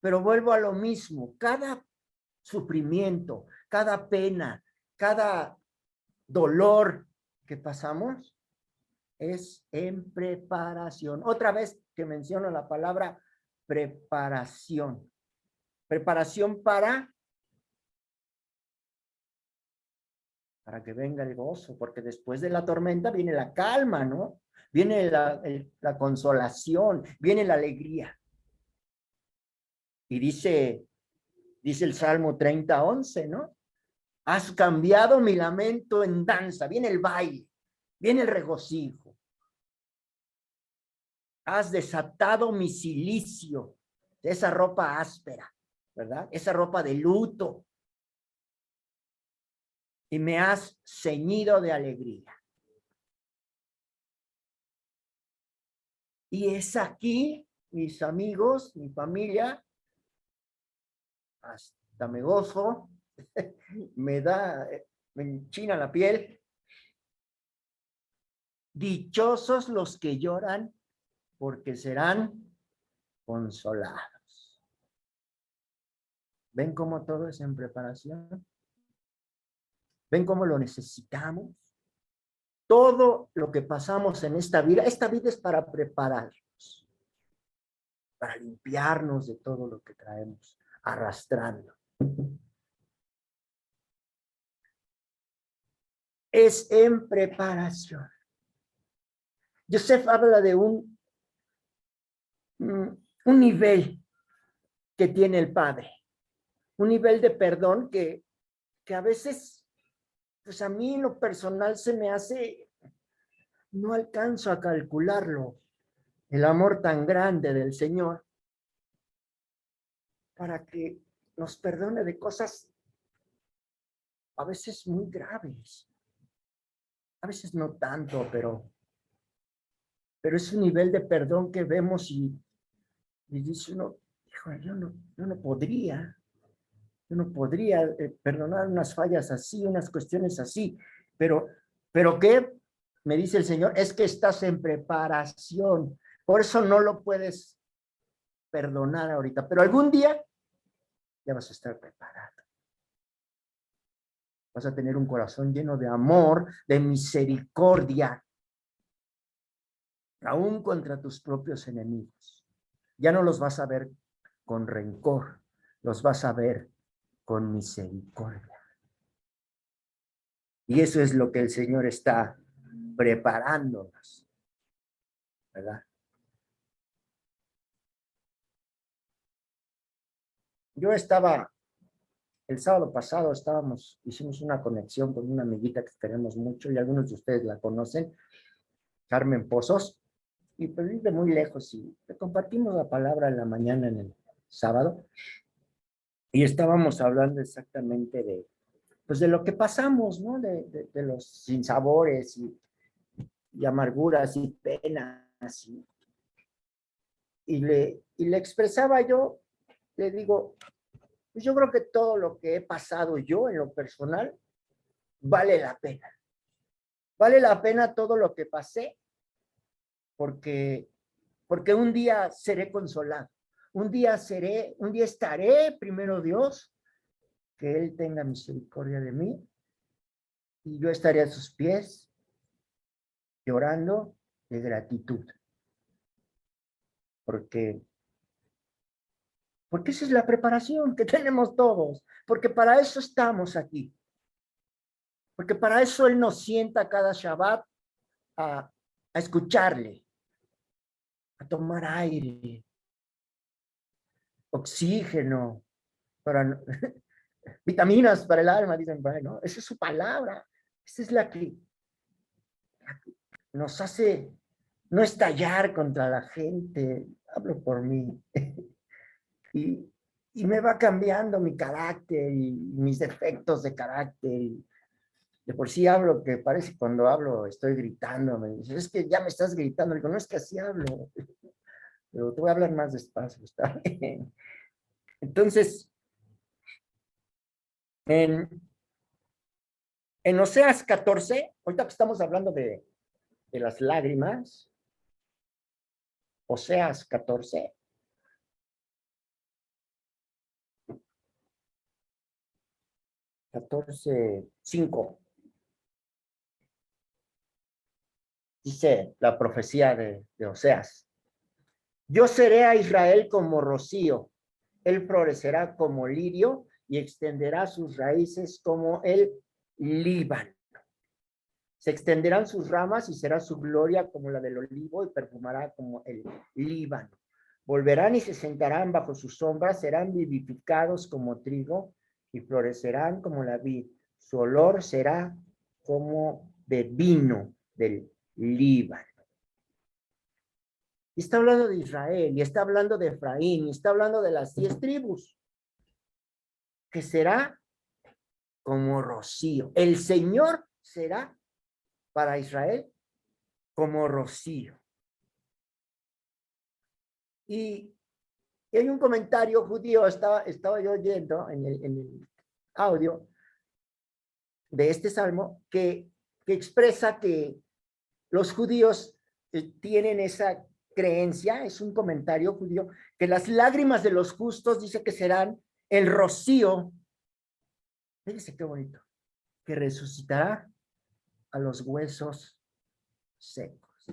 Pero vuelvo a lo mismo, cada sufrimiento, cada pena, cada dolor que pasamos es en preparación. Otra vez que menciono la palabra preparación. Preparación para que venga el gozo, porque después de la tormenta viene la calma, ¿no? Viene la consolación, viene la alegría. Y dice el Salmo 30:11, ¿no? Has cambiado mi lamento en danza, viene el baile, viene el regocijo. Has desatado mi cilicio, esa ropa áspera, ¿verdad? Esa ropa de luto. Y me has ceñido de alegría. Y es aquí, mis amigos, mi familia, hasta me gozo, me enchina la piel. Dichosos los que lloran, porque serán consolados. ¿Ven cómo todo es en preparación? ¿Ven cómo lo necesitamos? Todo lo que pasamos en esta vida es para prepararnos, para limpiarnos de todo lo que traemos arrastrando. Es en preparación. Joseph habla de un nivel que tiene el Padre, un nivel de perdón que a veces, pues a mí en lo personal se me hace, no alcanzo a calcularlo, el amor tan grande del Señor para que nos perdone de cosas a veces muy graves, a veces no tanto, pero es un nivel de perdón que vemos y dice uno, híjole, yo no podría perdonar unas fallas así, unas cuestiones así, pero ¿qué? Me dice el Señor, es que estás en preparación, por eso no lo puedes perdonar ahorita, pero algún día ya vas a estar preparado. Vas a tener un corazón lleno de amor, de misericordia, aún contra tus propios enemigos. Ya no los vas a ver con rencor, los vas a ver con misericordia. Y eso es lo que el Señor está preparándonos, ¿verdad? Yo estaba, el sábado pasado hicimos una conexión con una amiguita que queremos mucho y algunos de ustedes la conocen, Carmen Pozos, y pues vive muy lejos y le compartimos la palabra en la mañana en el sábado y estábamos hablando exactamente pues de lo que pasamos, ¿no? De los sinsabores y amarguras y penas y le expresaba yo, le digo, pues yo creo que todo lo que he pasado yo en lo personal vale la pena. Vale la pena todo lo que pasé porque un día seré consolado. Un día estaré, primero Dios, que Él tenga misericordia de mí y yo estaré a sus pies llorando de gratitud. Porque esa es la preparación que tenemos todos, porque para eso estamos aquí, porque para eso Él nos sienta cada Shabbat a escucharle, a tomar aire, oxígeno, para, vitaminas para el alma, dicen, bueno, esa es su palabra, esa es la que nos hace no estallar contra la gente, hablo por mí, y, y me va cambiando mi carácter y mis defectos de carácter. Y de por sí hablo que parece cuando hablo estoy gritando. Me dice, es que ya me estás gritando. Le digo, no es que así hablo, pero te voy a hablar más despacio, ¿está bien? Entonces, en, Oseas 14, ahorita que estamos hablando de las lágrimas, Oseas 14, 5, dice la profecía de Oseas. Yo seré a Israel como rocío, él florecerá como lirio y extenderá sus raíces como el Líbano. Se extenderán sus ramas y será su gloria como la del olivo y perfumará como el Líbano. Volverán y se sentarán bajo su sombra, serán vivificados como trigo y florecerán como la vid. Su olor será como de vino del Líbano. Y está hablando de Israel, y está hablando de Efraín, y está hablando de las 10 tribus, que será como rocío. El Señor será para Israel como rocío. Y hay un comentario judío, estaba yo oyendo en el audio de este salmo, que expresa que los judíos tienen esa creencia, es un comentario judío, que las lágrimas de los justos dice que serán el rocío, fíjese qué bonito, que resucitará a los huesos secos.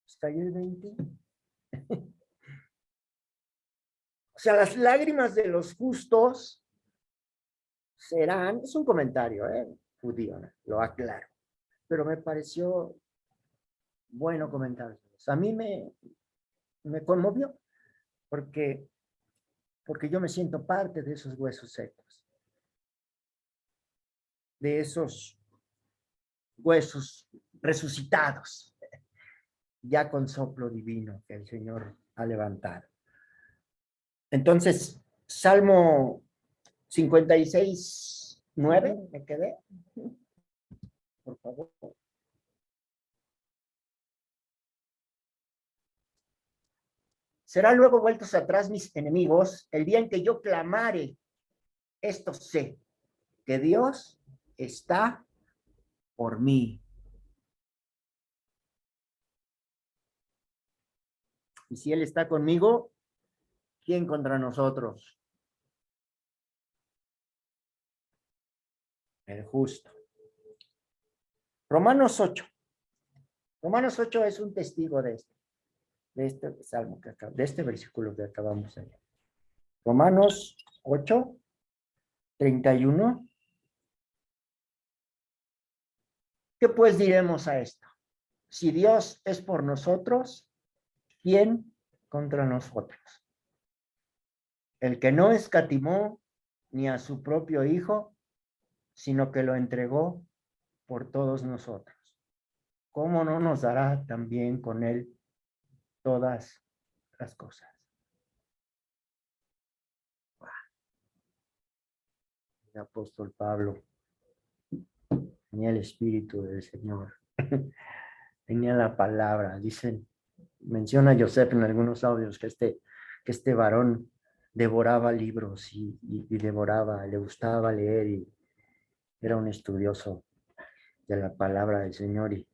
¿Está ahí el 20? O sea, las lágrimas de los justos serán, es un comentario, judío, ¿no? Lo aclaro, pero me pareció bueno comentarlo. A mí me conmovió porque yo me siento parte de esos huesos secos, de esos huesos resucitados, ya con soplo divino que el Señor ha levantado. Entonces, Salmo 56, 9, me quedé, por favor. Serán luego vueltos atrás mis enemigos el día en que yo clamare. Esto sé, que Dios está por mí. Y si Él está conmigo, ¿quién contra nosotros? El justo. Romanos 8. Romanos 8 es un testigo de este salmo de este versículo que acabamos de leer. Romanos 8, 31. ¿Qué pues diremos a esto? Si Dios es por nosotros, ¿quién contra nosotros? El que no escatimó ni a su propio Hijo, sino que lo entregó por todos nosotros. ¿Cómo no nos dará también con él todas las cosas? El apóstol Pablo tenía el Espíritu del Señor, tenía la palabra. Dicen, menciona Joseph en algunos audios que este varón devoraba libros y devoraba, le gustaba leer y era un estudioso de la palabra del Señor. Y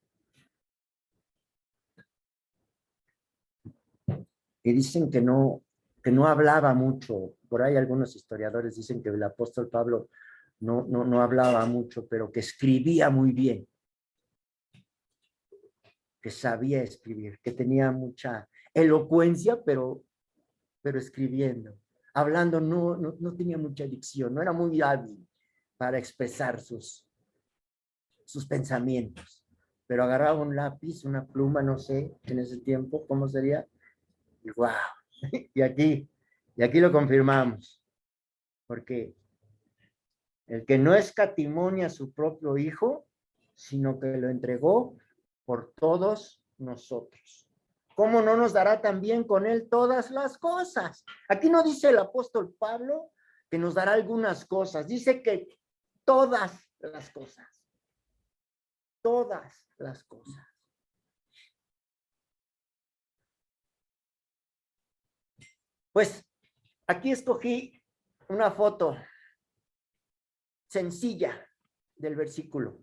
dicen que no hablaba mucho. Por ahí algunos historiadores dicen que el apóstol Pablo no hablaba mucho, pero que escribía muy bien, que sabía escribir, que tenía mucha elocuencia, pero escribiendo. Hablando no tenía mucha dicción, no era muy hábil para expresar sus pensamientos, pero agarraba un lápiz, una pluma, no sé, en ese tiempo, ¿cómo sería? Y wow, y aquí lo confirmamos, porque el que no escatimó a su propio Hijo, sino que lo entregó por todos nosotros. ¿Cómo no nos dará también con él todas las cosas? Aquí no dice el apóstol Pablo que nos dará algunas cosas, dice que todas las cosas. Todas las cosas. Pues aquí escogí una foto sencilla del versículo.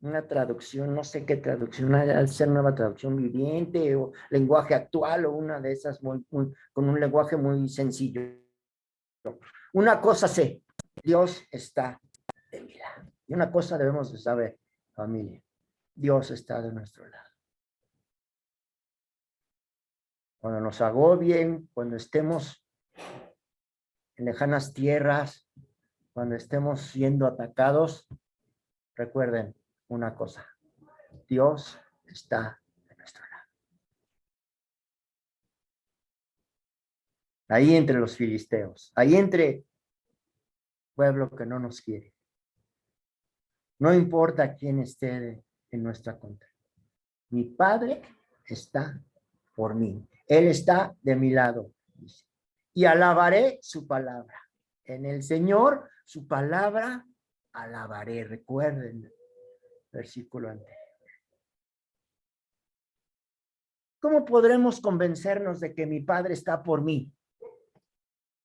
Una traducción, no sé qué traducción, al ser nueva traducción viviente o lenguaje actual o una de esas con un lenguaje muy sencillo. Una cosa sé, Dios está de mi lado. Y una cosa debemos de saber, familia, Dios está de nuestro lado. Cuando nos agobien, cuando estemos en lejanas tierras, cuando estemos siendo atacados, recuerden una cosa, Dios está de nuestro lado. Ahí entre los filisteos, ahí entre pueblo que no nos quiere. No importa quién esté en nuestra contra. Mi Padre está por mí. Él está de mi lado. Y alabaré su palabra. En el Señor, su palabra alabaré. Recuerden, versículo anterior. ¿Cómo podremos convencernos de que mi Padre está por mí?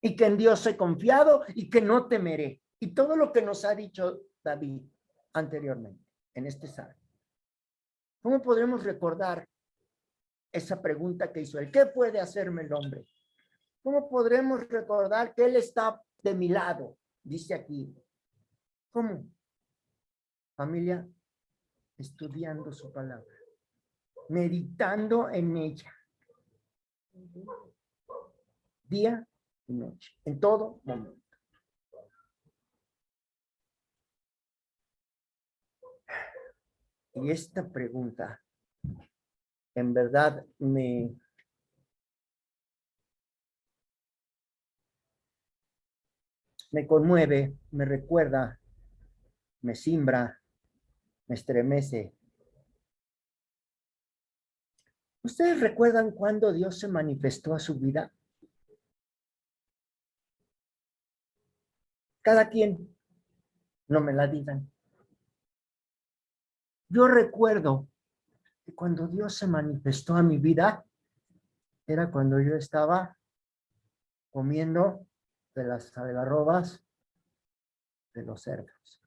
Y que en Dios he confiado y que no temeré. Y todo lo que nos ha dicho David anteriormente en este salmo. ¿Cómo podremos recordar esa pregunta que hizo él? ¿Qué puede hacerme el hombre? ¿Cómo podremos recordar que él está de mi lado? Dice aquí. ¿Cómo? Familia, estudiando su palabra, meditando en ella, día y noche, en todo momento. Y esta pregunta, en verdad, me conmueve, me recuerda, me simbra, me estremece. ¿Ustedes recuerdan cuándo Dios se manifestó a su vida? Cada quien, no me la digan. Yo recuerdo que cuando Dios se manifestó a mi vida, era cuando yo estaba comiendo de las algarrobas de los cerdos.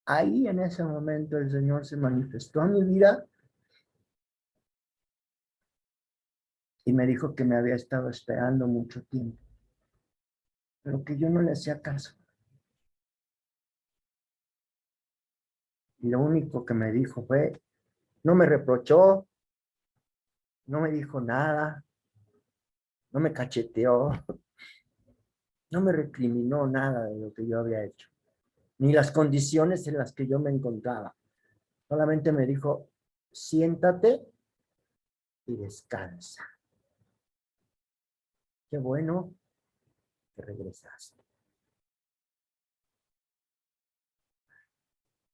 Ahí en ese momento el Señor se manifestó a mi vida y me dijo que me había estado esperando mucho tiempo, pero que yo no le hacía caso. Y lo único que me dijo fue, no me reprochó, no me dijo nada, no me cacheteó, no me recriminó nada de lo que yo había hecho. ni las condiciones en las que yo me encontraba. Solamente me dijo, siéntate y descansa. Qué bueno que regresaste.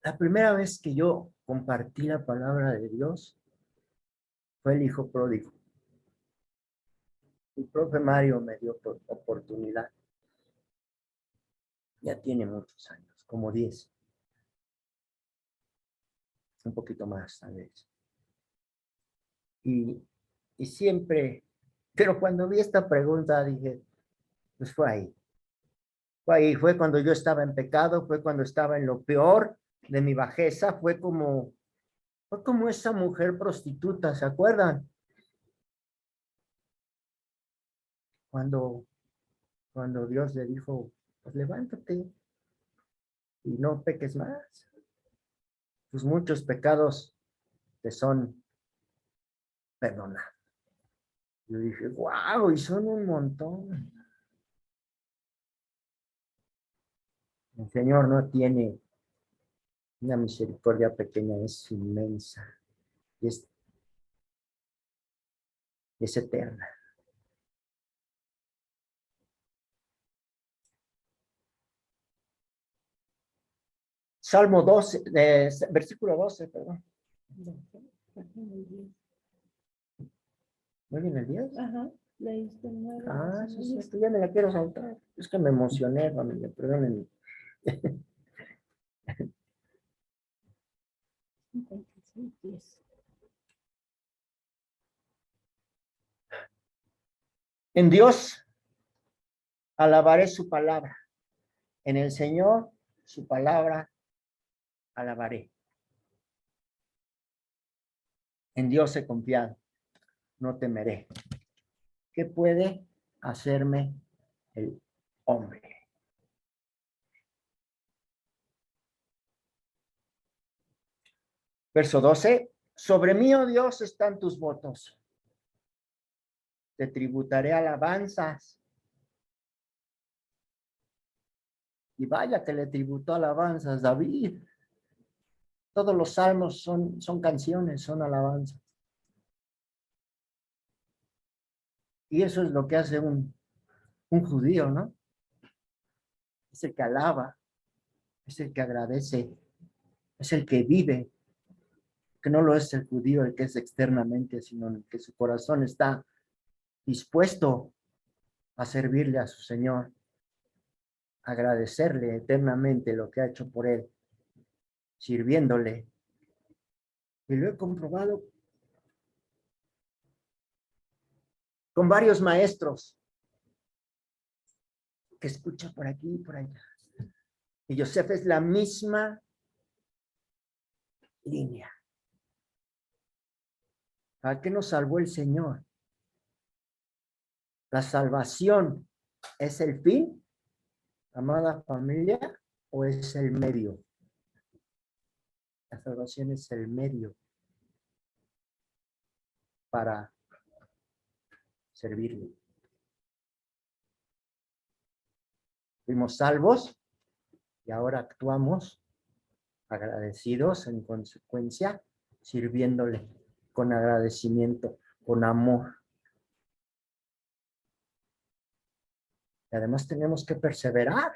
La primera vez que yo compartí la palabra de Dios fue el hijo pródigo. El profe Mario me dio oportunidad. Ya tiene muchos años, como 10. Un poquito más, tal vez. Y siempre, pero cuando vi esta pregunta dije, pues fue ahí. Fue ahí, fue cuando yo estaba en pecado, fue cuando estaba en lo peor de mi bajeza, fue como esa mujer prostituta, ¿se acuerdan? Cuando Dios le dijo, pues levántate y no peques más. Tus muchos pecados te son perdonados. Yo dije, wow, y son un montón. El Señor no tiene una misericordia pequeña, es inmensa y es eterna. Salmo 12, versículo 12, perdón. ¿Muy bien el 10? Ajá, leíste 9. Ah, sí, esto ya me la quiero saltar. Es que me emocioné, familia, perdónenme. 56, 10. En Dios alabaré su palabra. En el Señor su palabra alabaré. En Dios he confiado, no temeré. ¿Qué puede hacerme el hombre? Verso 12. Sobre mí, oh Dios, están tus votos. Te tributaré alabanzas. Y vaya que le tributó alabanzas David. Todos los salmos son canciones, son alabanzas. Y eso es lo que hace un judío, ¿no? Es el que alaba, es el que agradece, es el que vive, que no lo es el judío el que es externamente, sino el que su corazón está dispuesto a servirle a su Señor, agradecerle eternamente lo que ha hecho por él, sirviéndole. Y lo he comprobado con varios maestros que escucha por aquí y por allá. Y Joseph es la misma línea. ¿A qué nos salvó el Señor? ¿La salvación es el fin, amada familia, o es el medio? La salvación es el medio para servirle. Fuimos salvos y ahora actuamos agradecidos en consecuencia, sirviéndole con agradecimiento, con amor. Y además tenemos que perseverar,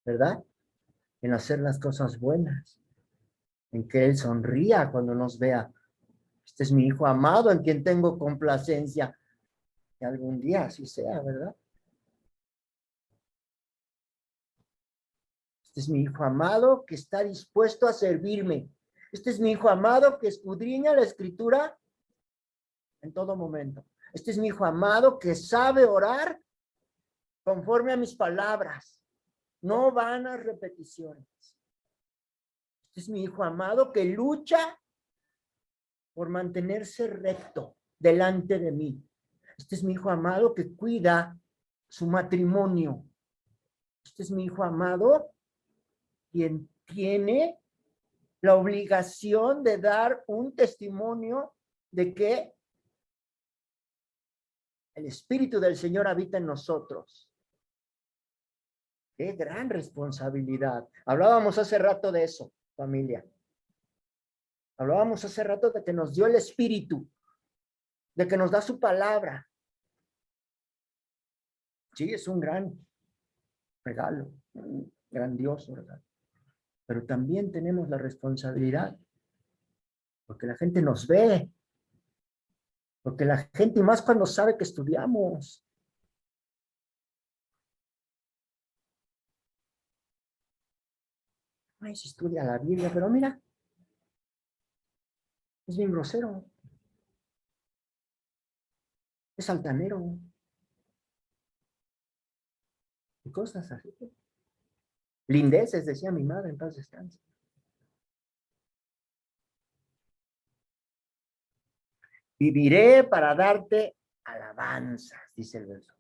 ¿verdad? En hacer las cosas buenas, en que Él sonría cuando nos vea. Este es mi hijo amado en quien tengo complacencia. Que algún día así sea, ¿verdad? Este es mi hijo amado que está dispuesto a servirme. Este es mi hijo amado que escudriña la escritura en todo momento. Este es mi hijo amado que sabe orar conforme a mis palabras. No vanas repeticiones. Este es mi hijo amado que lucha por mantenerse recto delante de mí. Este es mi hijo amado que cuida su matrimonio. Este es mi hijo amado quien tiene la obligación de dar un testimonio de que el Espíritu del Señor habita en nosotros. Qué gran responsabilidad. Hablábamos hace rato de eso, familia. Hablábamos hace rato de que nos dio el Espíritu, de que nos da su palabra. Sí, es un gran regalo, un grandioso regalo. Pero también tenemos la responsabilidad, porque la gente nos ve, porque la gente, más cuando sabe que estudiamos. Ay, se estudia la Biblia, pero mira, es bien grosero, es altanero, y cosas así. Lindeces, decía mi madre, en paz descanse. Viviré para darte alabanzas, dice el verso.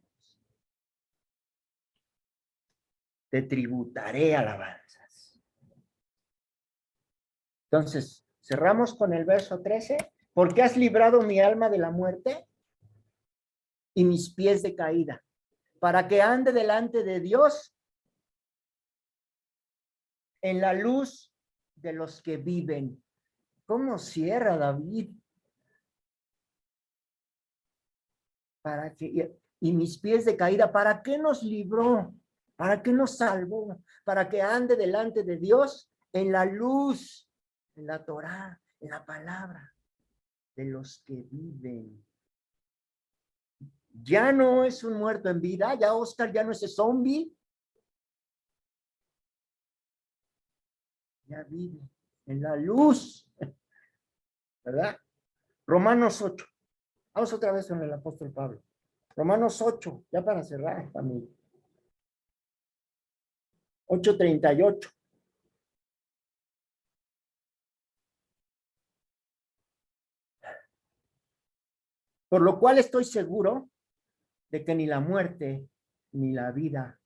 Te tributaré alabanzas. Entonces, cerramos con el verso 13. ¿Por qué has librado mi alma de la muerte y mis pies de caída? Para que ande delante de Dios en la luz de los que viven. ¿Cómo cierra David? Para que, y mis pies de caída, ¿para qué nos libró? ¿Para qué nos salvó? Para que ande delante de Dios en la luz, en la Torá, en la palabra de los que viven. Ya no es un muerto en vida, ya Oscar ya no es ese zombie. Ya vive en la luz, ¿verdad? Romanos 8. Vamos otra vez con el apóstol Pablo. Romanos 8, ya para cerrar también. 8:38. Por lo cual estoy seguro de que ni la muerte, ni la vida,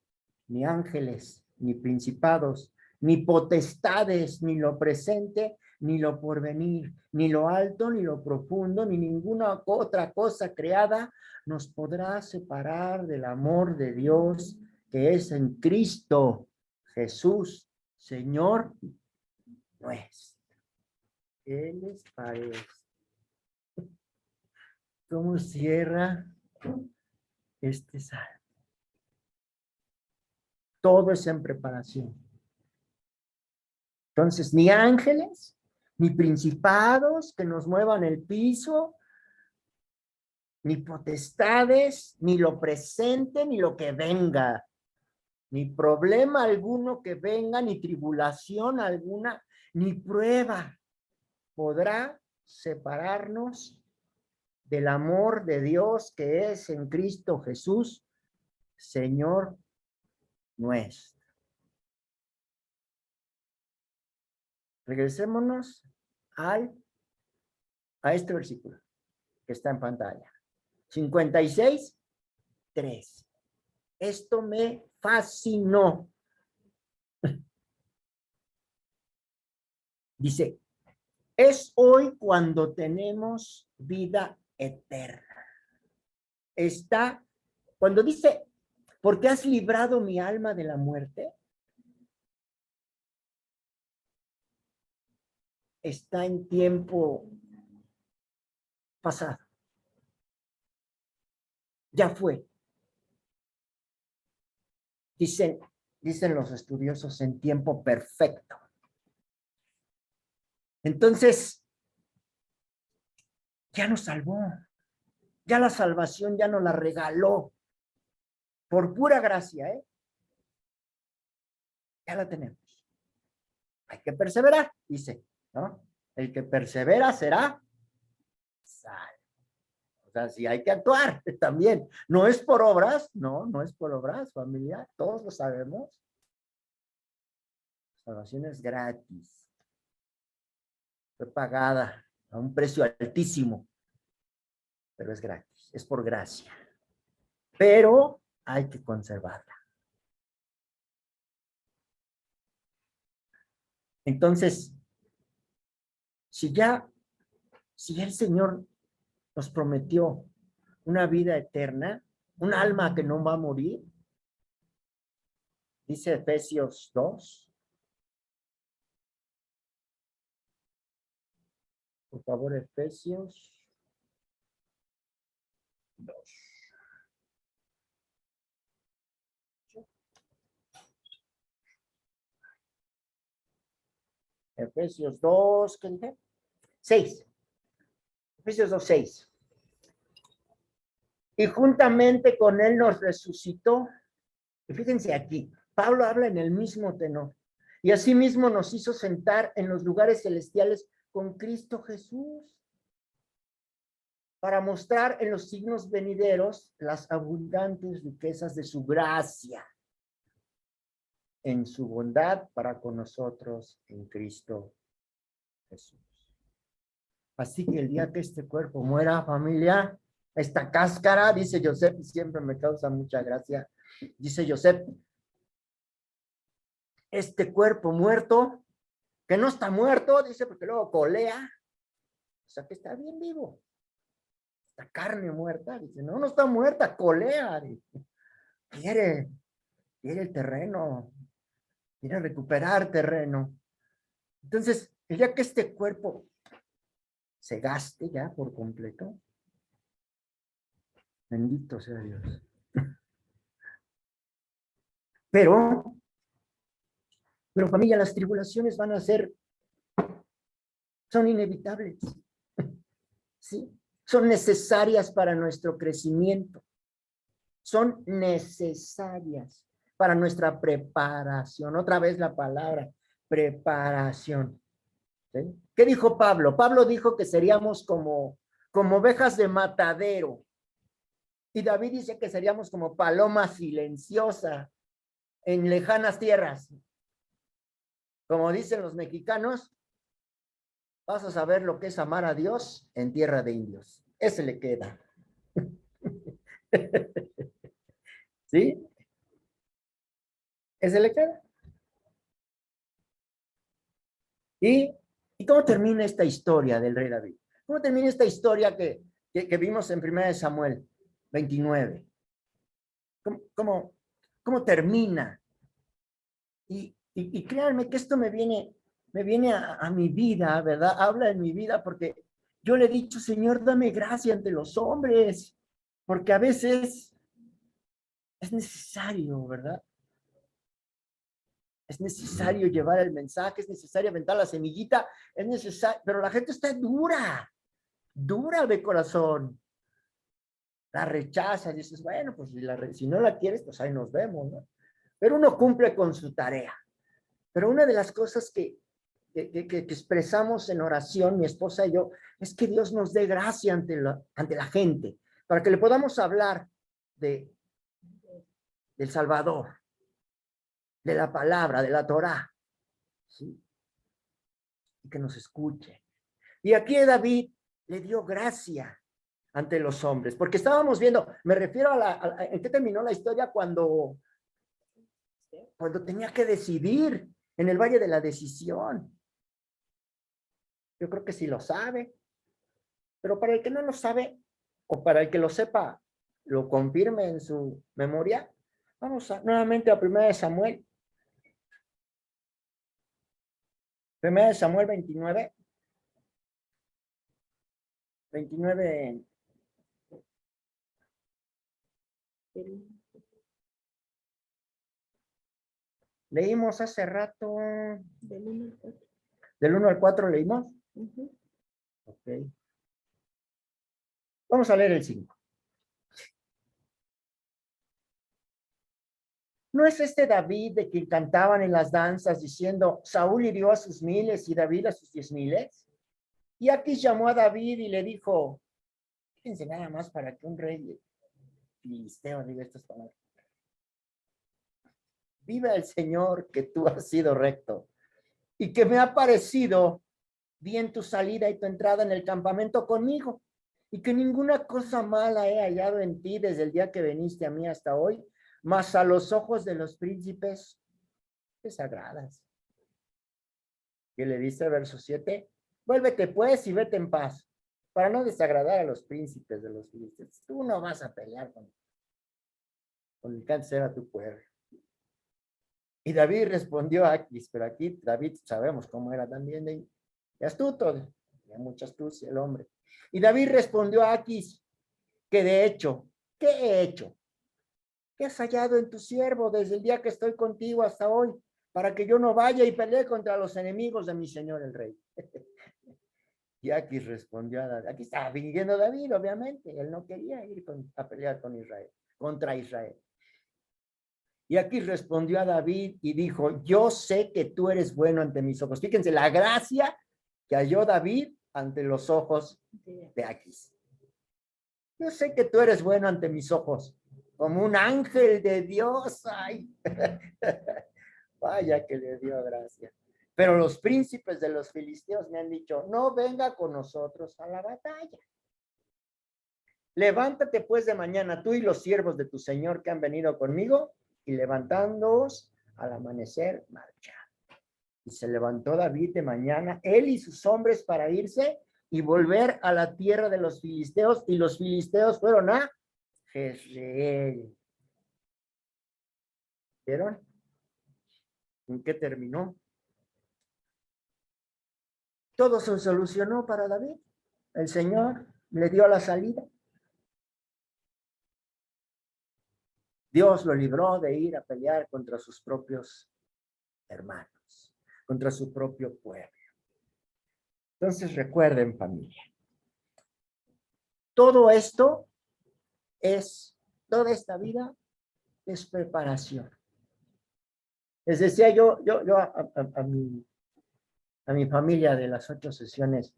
ni ángeles, ni principados, ni potestades, ni lo presente, ni lo porvenir, ni lo alto, ni lo profundo, ni ninguna otra cosa creada nos podrá separar del amor de Dios que es en Cristo Jesús, Señor nuestro. ¿Qué les parece? ¿Cómo cierra este salmo? Todo es en preparación. Entonces, ni ángeles, ni principados que nos muevan el piso, ni potestades, ni lo presente, ni lo que venga, ni problema alguno que venga, ni tribulación alguna, ni prueba podrá separarnos del amor de Dios que es en Cristo Jesús, Señor nuestro. Regresémonos a este versículo que está en pantalla. 56:3. Esto me fascinó. Dice, es hoy cuando tenemos vida eterna. Está, cuando dice, ¿por qué has librado mi alma de la muerte? Está en tiempo pasado. Ya fue. Dicen los estudiosos en tiempo perfecto. Entonces, ya nos salvó. Ya la salvación ya nos la regaló. Por pura gracia, ¿eh? Ya la tenemos. Hay que perseverar, dice, ¿no? El que persevera será salvo. O sea, sí hay que actuar también. No es por obras, no es por obras, familia. Todos lo sabemos. La salvación es gratis. Fue pagada a un precio altísimo, pero es gratis, es por gracia. Pero hay que conservarla. Entonces, si ya el Señor nos prometió una vida eterna, un alma que no va a morir, Dice Efesios 2. Por favor, Efesios 2. Efesios 2, ¿qué dije? 6. Efesios 2, 6. Y juntamente con él nos resucitó. Y fíjense aquí, Pablo habla en el mismo tenor. Y asimismo nos hizo sentar en los lugares celestiales con Cristo Jesús, para mostrar en los signos venideros las abundantes riquezas de su gracia en su bondad para con nosotros en Cristo Jesús. Así que el día que este cuerpo muera, familia, esta cáscara, dice Joseph, siempre me causa mucha gracia, dice Joseph, este cuerpo muerto, que no está muerto, dice, porque luego colea, o sea que está bien vivo. Esta carne muerta, dice, no está muerta, colea, dice, quiere el terreno, quiere recuperar terreno. Entonces, el día que este cuerpo se gaste ya por completo, bendito sea Dios. Pero familia, las tribulaciones van a ser, son inevitables, ¿sí? Son necesarias para nuestro crecimiento, son necesarias para nuestra preparación. Otra vez la palabra, preparación. ¿Sí? ¿Qué dijo Pablo? Pablo dijo que seríamos como ovejas de matadero. Y David dice que seríamos como paloma silenciosa en lejanas tierras. Como dicen los mexicanos, vas a saber lo que es amar a Dios en tierra de indios. Ese le queda. ¿Sí? Ese le queda. ¿Y cómo termina esta historia del rey David? ¿Cómo termina esta historia que vimos en 1 Samuel 29? ¿Cómo termina? Y créanme que esto me viene a mi vida, ¿verdad? Habla en mi vida porque yo le he dicho, Señor, dame gracia ante los hombres, porque a veces es necesario, ¿verdad? Es necesario llevar el mensaje, es necesario aventar la semillita, es necesario, pero la gente está dura de corazón. La rechaza, dices, bueno, pues si no la quieres, pues ahí nos vemos, ¿no? Pero uno cumple con su tarea. Pero una de las cosas que expresamos en oración, mi esposa y yo, es que Dios nos dé gracia ante la gente, para que le podamos hablar del Salvador, de la palabra, de la Torá, ¿sí? Y que nos escuche. Y aquí David le dio gracia ante los hombres, porque estábamos viendo, me refiero ¿en qué terminó la historia? Cuando tenía que decidir en el Valle de la Decisión. Yo creo que sí lo sabe, pero para el que no lo sabe, o para el que lo sepa, lo confirme en su memoria, vamos nuevamente a 1 Samuel. 1 Samuel 29. 29. Leímos hace rato. Del 1 al 4 leímos. Ok. Vamos a leer el 5. ¿No es este David de quien cantaban en las danzas diciendo, Saúl hirió a sus 1000 y David a sus 10,000? Y Aquis llamó a David y le dijo, fíjense nada más para que un rey filisteo diga estas palabras. Vive el Señor, que tú has sido recto y que me ha parecido bien tu salida y tu entrada en el campamento conmigo, y que ninguna cosa mala he hallado en ti desde el día que viniste a mí hasta hoy, mas a los ojos de los príncipes desagradas. ¿Qué le dice verso 7? Vuélvete pues y vete en paz, para no desagradar a los príncipes de los filisteos. Tú no vas a pelear con el cáncer a tu pueblo. Y David respondió a Aquis, pero aquí David sabemos cómo era también de astuto, de mucha astucia el hombre. Y David respondió a Aquis que de hecho, ¿qué he hecho? ¿Qué has hallado en tu siervo desde el día que estoy contigo hasta hoy, para que yo no vaya y pelee contra los enemigos de mi señor el rey? Y Aquis respondió a David. Aquí estaba viniendo David, obviamente. Él no quería ir a pelear con Israel, contra Israel. Y Aquis respondió a David y dijo, yo sé que tú eres bueno ante mis ojos. Fíjense la gracia que halló David ante los ojos de Aquis. Yo sé que tú eres bueno ante mis ojos, como un ángel de Dios. Ay, vaya que le dio gracia. Pero los príncipes de los filisteos me han dicho, no venga con nosotros a la batalla. Levántate pues de mañana tú y los siervos de tu señor que han venido conmigo, y levantándoos al amanecer, marcha. Y se levantó David de mañana, él y sus hombres, para irse y volver a la tierra de los filisteos, y los filisteos fueron a Jezreel. ¿Vieron? ¿En qué terminó? Todo se solucionó para David. El Señor le dio la salida. Dios lo libró de ir a pelear contra sus propios hermanos, contra su propio pueblo. Entonces recuerden, familia, todo esto toda esta vida es preparación. Les decía yo a mi familia de las 8 sesiones,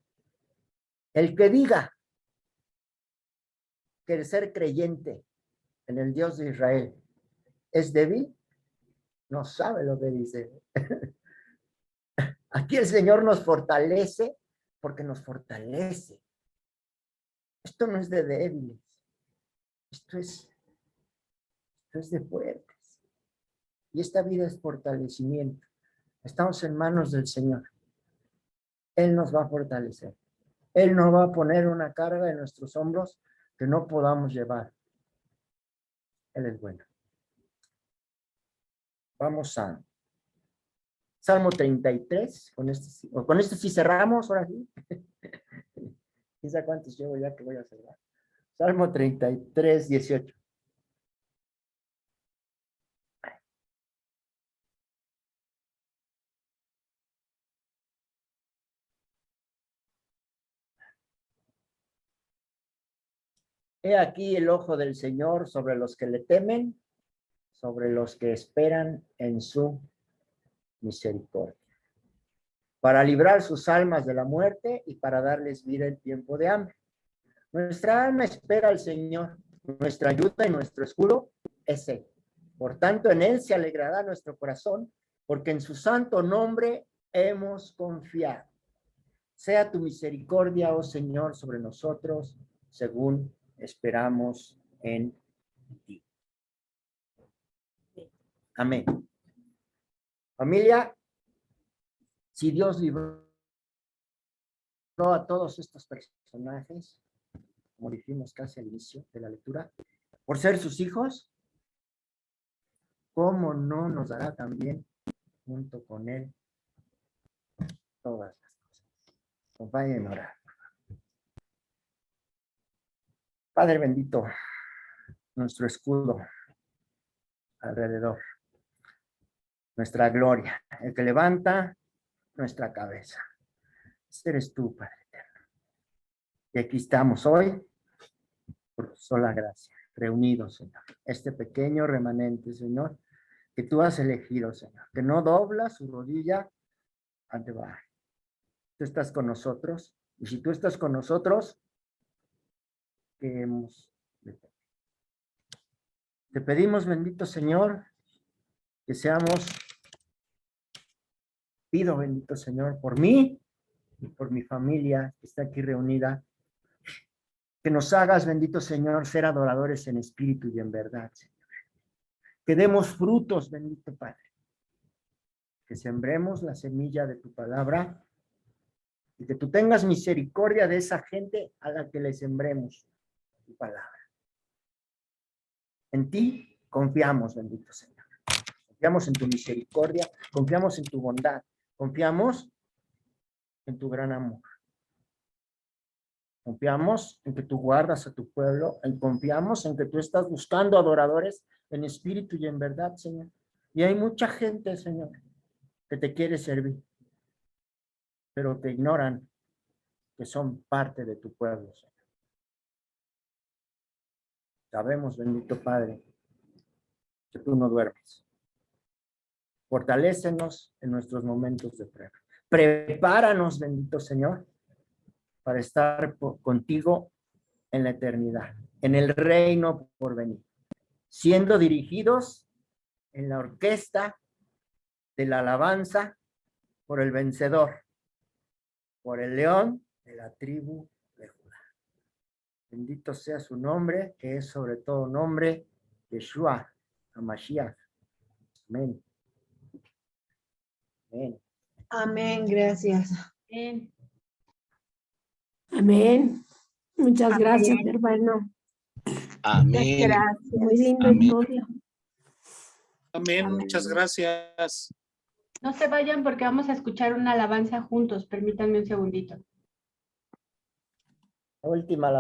el que diga que el ser creyente en el Dios de Israel es débil, no sabe lo que dice. Aquí el Señor nos fortalece porque nos fortalece. Esto no es de débiles, esto es de fuertes. Y esta vida es fortalecimiento. Estamos en manos del Señor. Él nos va a fortalecer. Él no va a poner una carga en nuestros hombros que no podamos llevar. Él es bueno. Vamos a Salmo 33. Con este sí cerramos, ahora sí. ¿Quién sabe cuántos llevo ya que voy a cerrar? Salmo 33, 18. He aquí el ojo del Señor sobre los que le temen, sobre los que esperan en su misericordia, para librar sus almas de la muerte y para darles vida en tiempo de hambre. Nuestra alma espera al Señor, nuestra ayuda y nuestro escudo es Él. Por tanto, en Él se alegrará nuestro corazón, porque en su santo nombre hemos confiado. Sea tu misericordia, oh Señor, sobre nosotros, según esperamos en ti. Amén. Familia, si Dios libró a todos estos personajes, como dijimos casi al inicio de la lectura, por ser sus hijos, ¿cómo no nos dará también junto con Él todas las cosas? Acompáñenme a orar. Padre bendito, nuestro escudo alrededor, nuestra gloria, el que levanta nuestra cabeza. Ese eres tú, Padre eterno. Y aquí estamos hoy, por sola gracia, reunidos, Señor. Este pequeño remanente, Señor, que tú has elegido, Señor, que no dobla su rodilla ante Baal. Tú estás con nosotros, y si tú estás con nosotros, ¿qué hemos de pedir? Te pedimos, bendito Señor, que seamos, pido, bendito Señor, por mí y por mi familia que está aquí reunida, que nos hagas, bendito Señor, ser adoradores en espíritu y en verdad, Señor. Que demos frutos, bendito Padre. Que sembremos la semilla de tu palabra y que tú tengas misericordia de esa gente a la que le sembremos tu palabra. En ti confiamos, bendito Señor. Confiamos en tu misericordia, confiamos en tu bondad, confiamos en tu gran amor. Confiamos en que tú guardas a tu pueblo, confiamos en que tú estás buscando adoradores en espíritu y en verdad, Señor. Y hay mucha gente, Señor, que te quiere servir, pero te ignoran que son parte de tu pueblo, Señor. Sabemos, bendito Padre, que tú no duermes. Fortalécenos en nuestros momentos de prueba. Prepáranos, bendito Señor, para estar contigo en la eternidad, en el reino por venir, siendo dirigidos en la orquesta de la alabanza por el vencedor, por el león de la tribu de Judá. Bendito sea su nombre, que es sobre todo nombre, Yeshua, HaMashiach. Amén. Amén. Amén, gracias. Amén. Amén. Muchas Amén. gracias, hermano. Amén. Gracias. Muy lindo Amén. estudio. Amén. Amén. Muchas gracias. No se vayan porque vamos a escuchar una alabanza juntos. Permítanme un segundito. La última alabanza.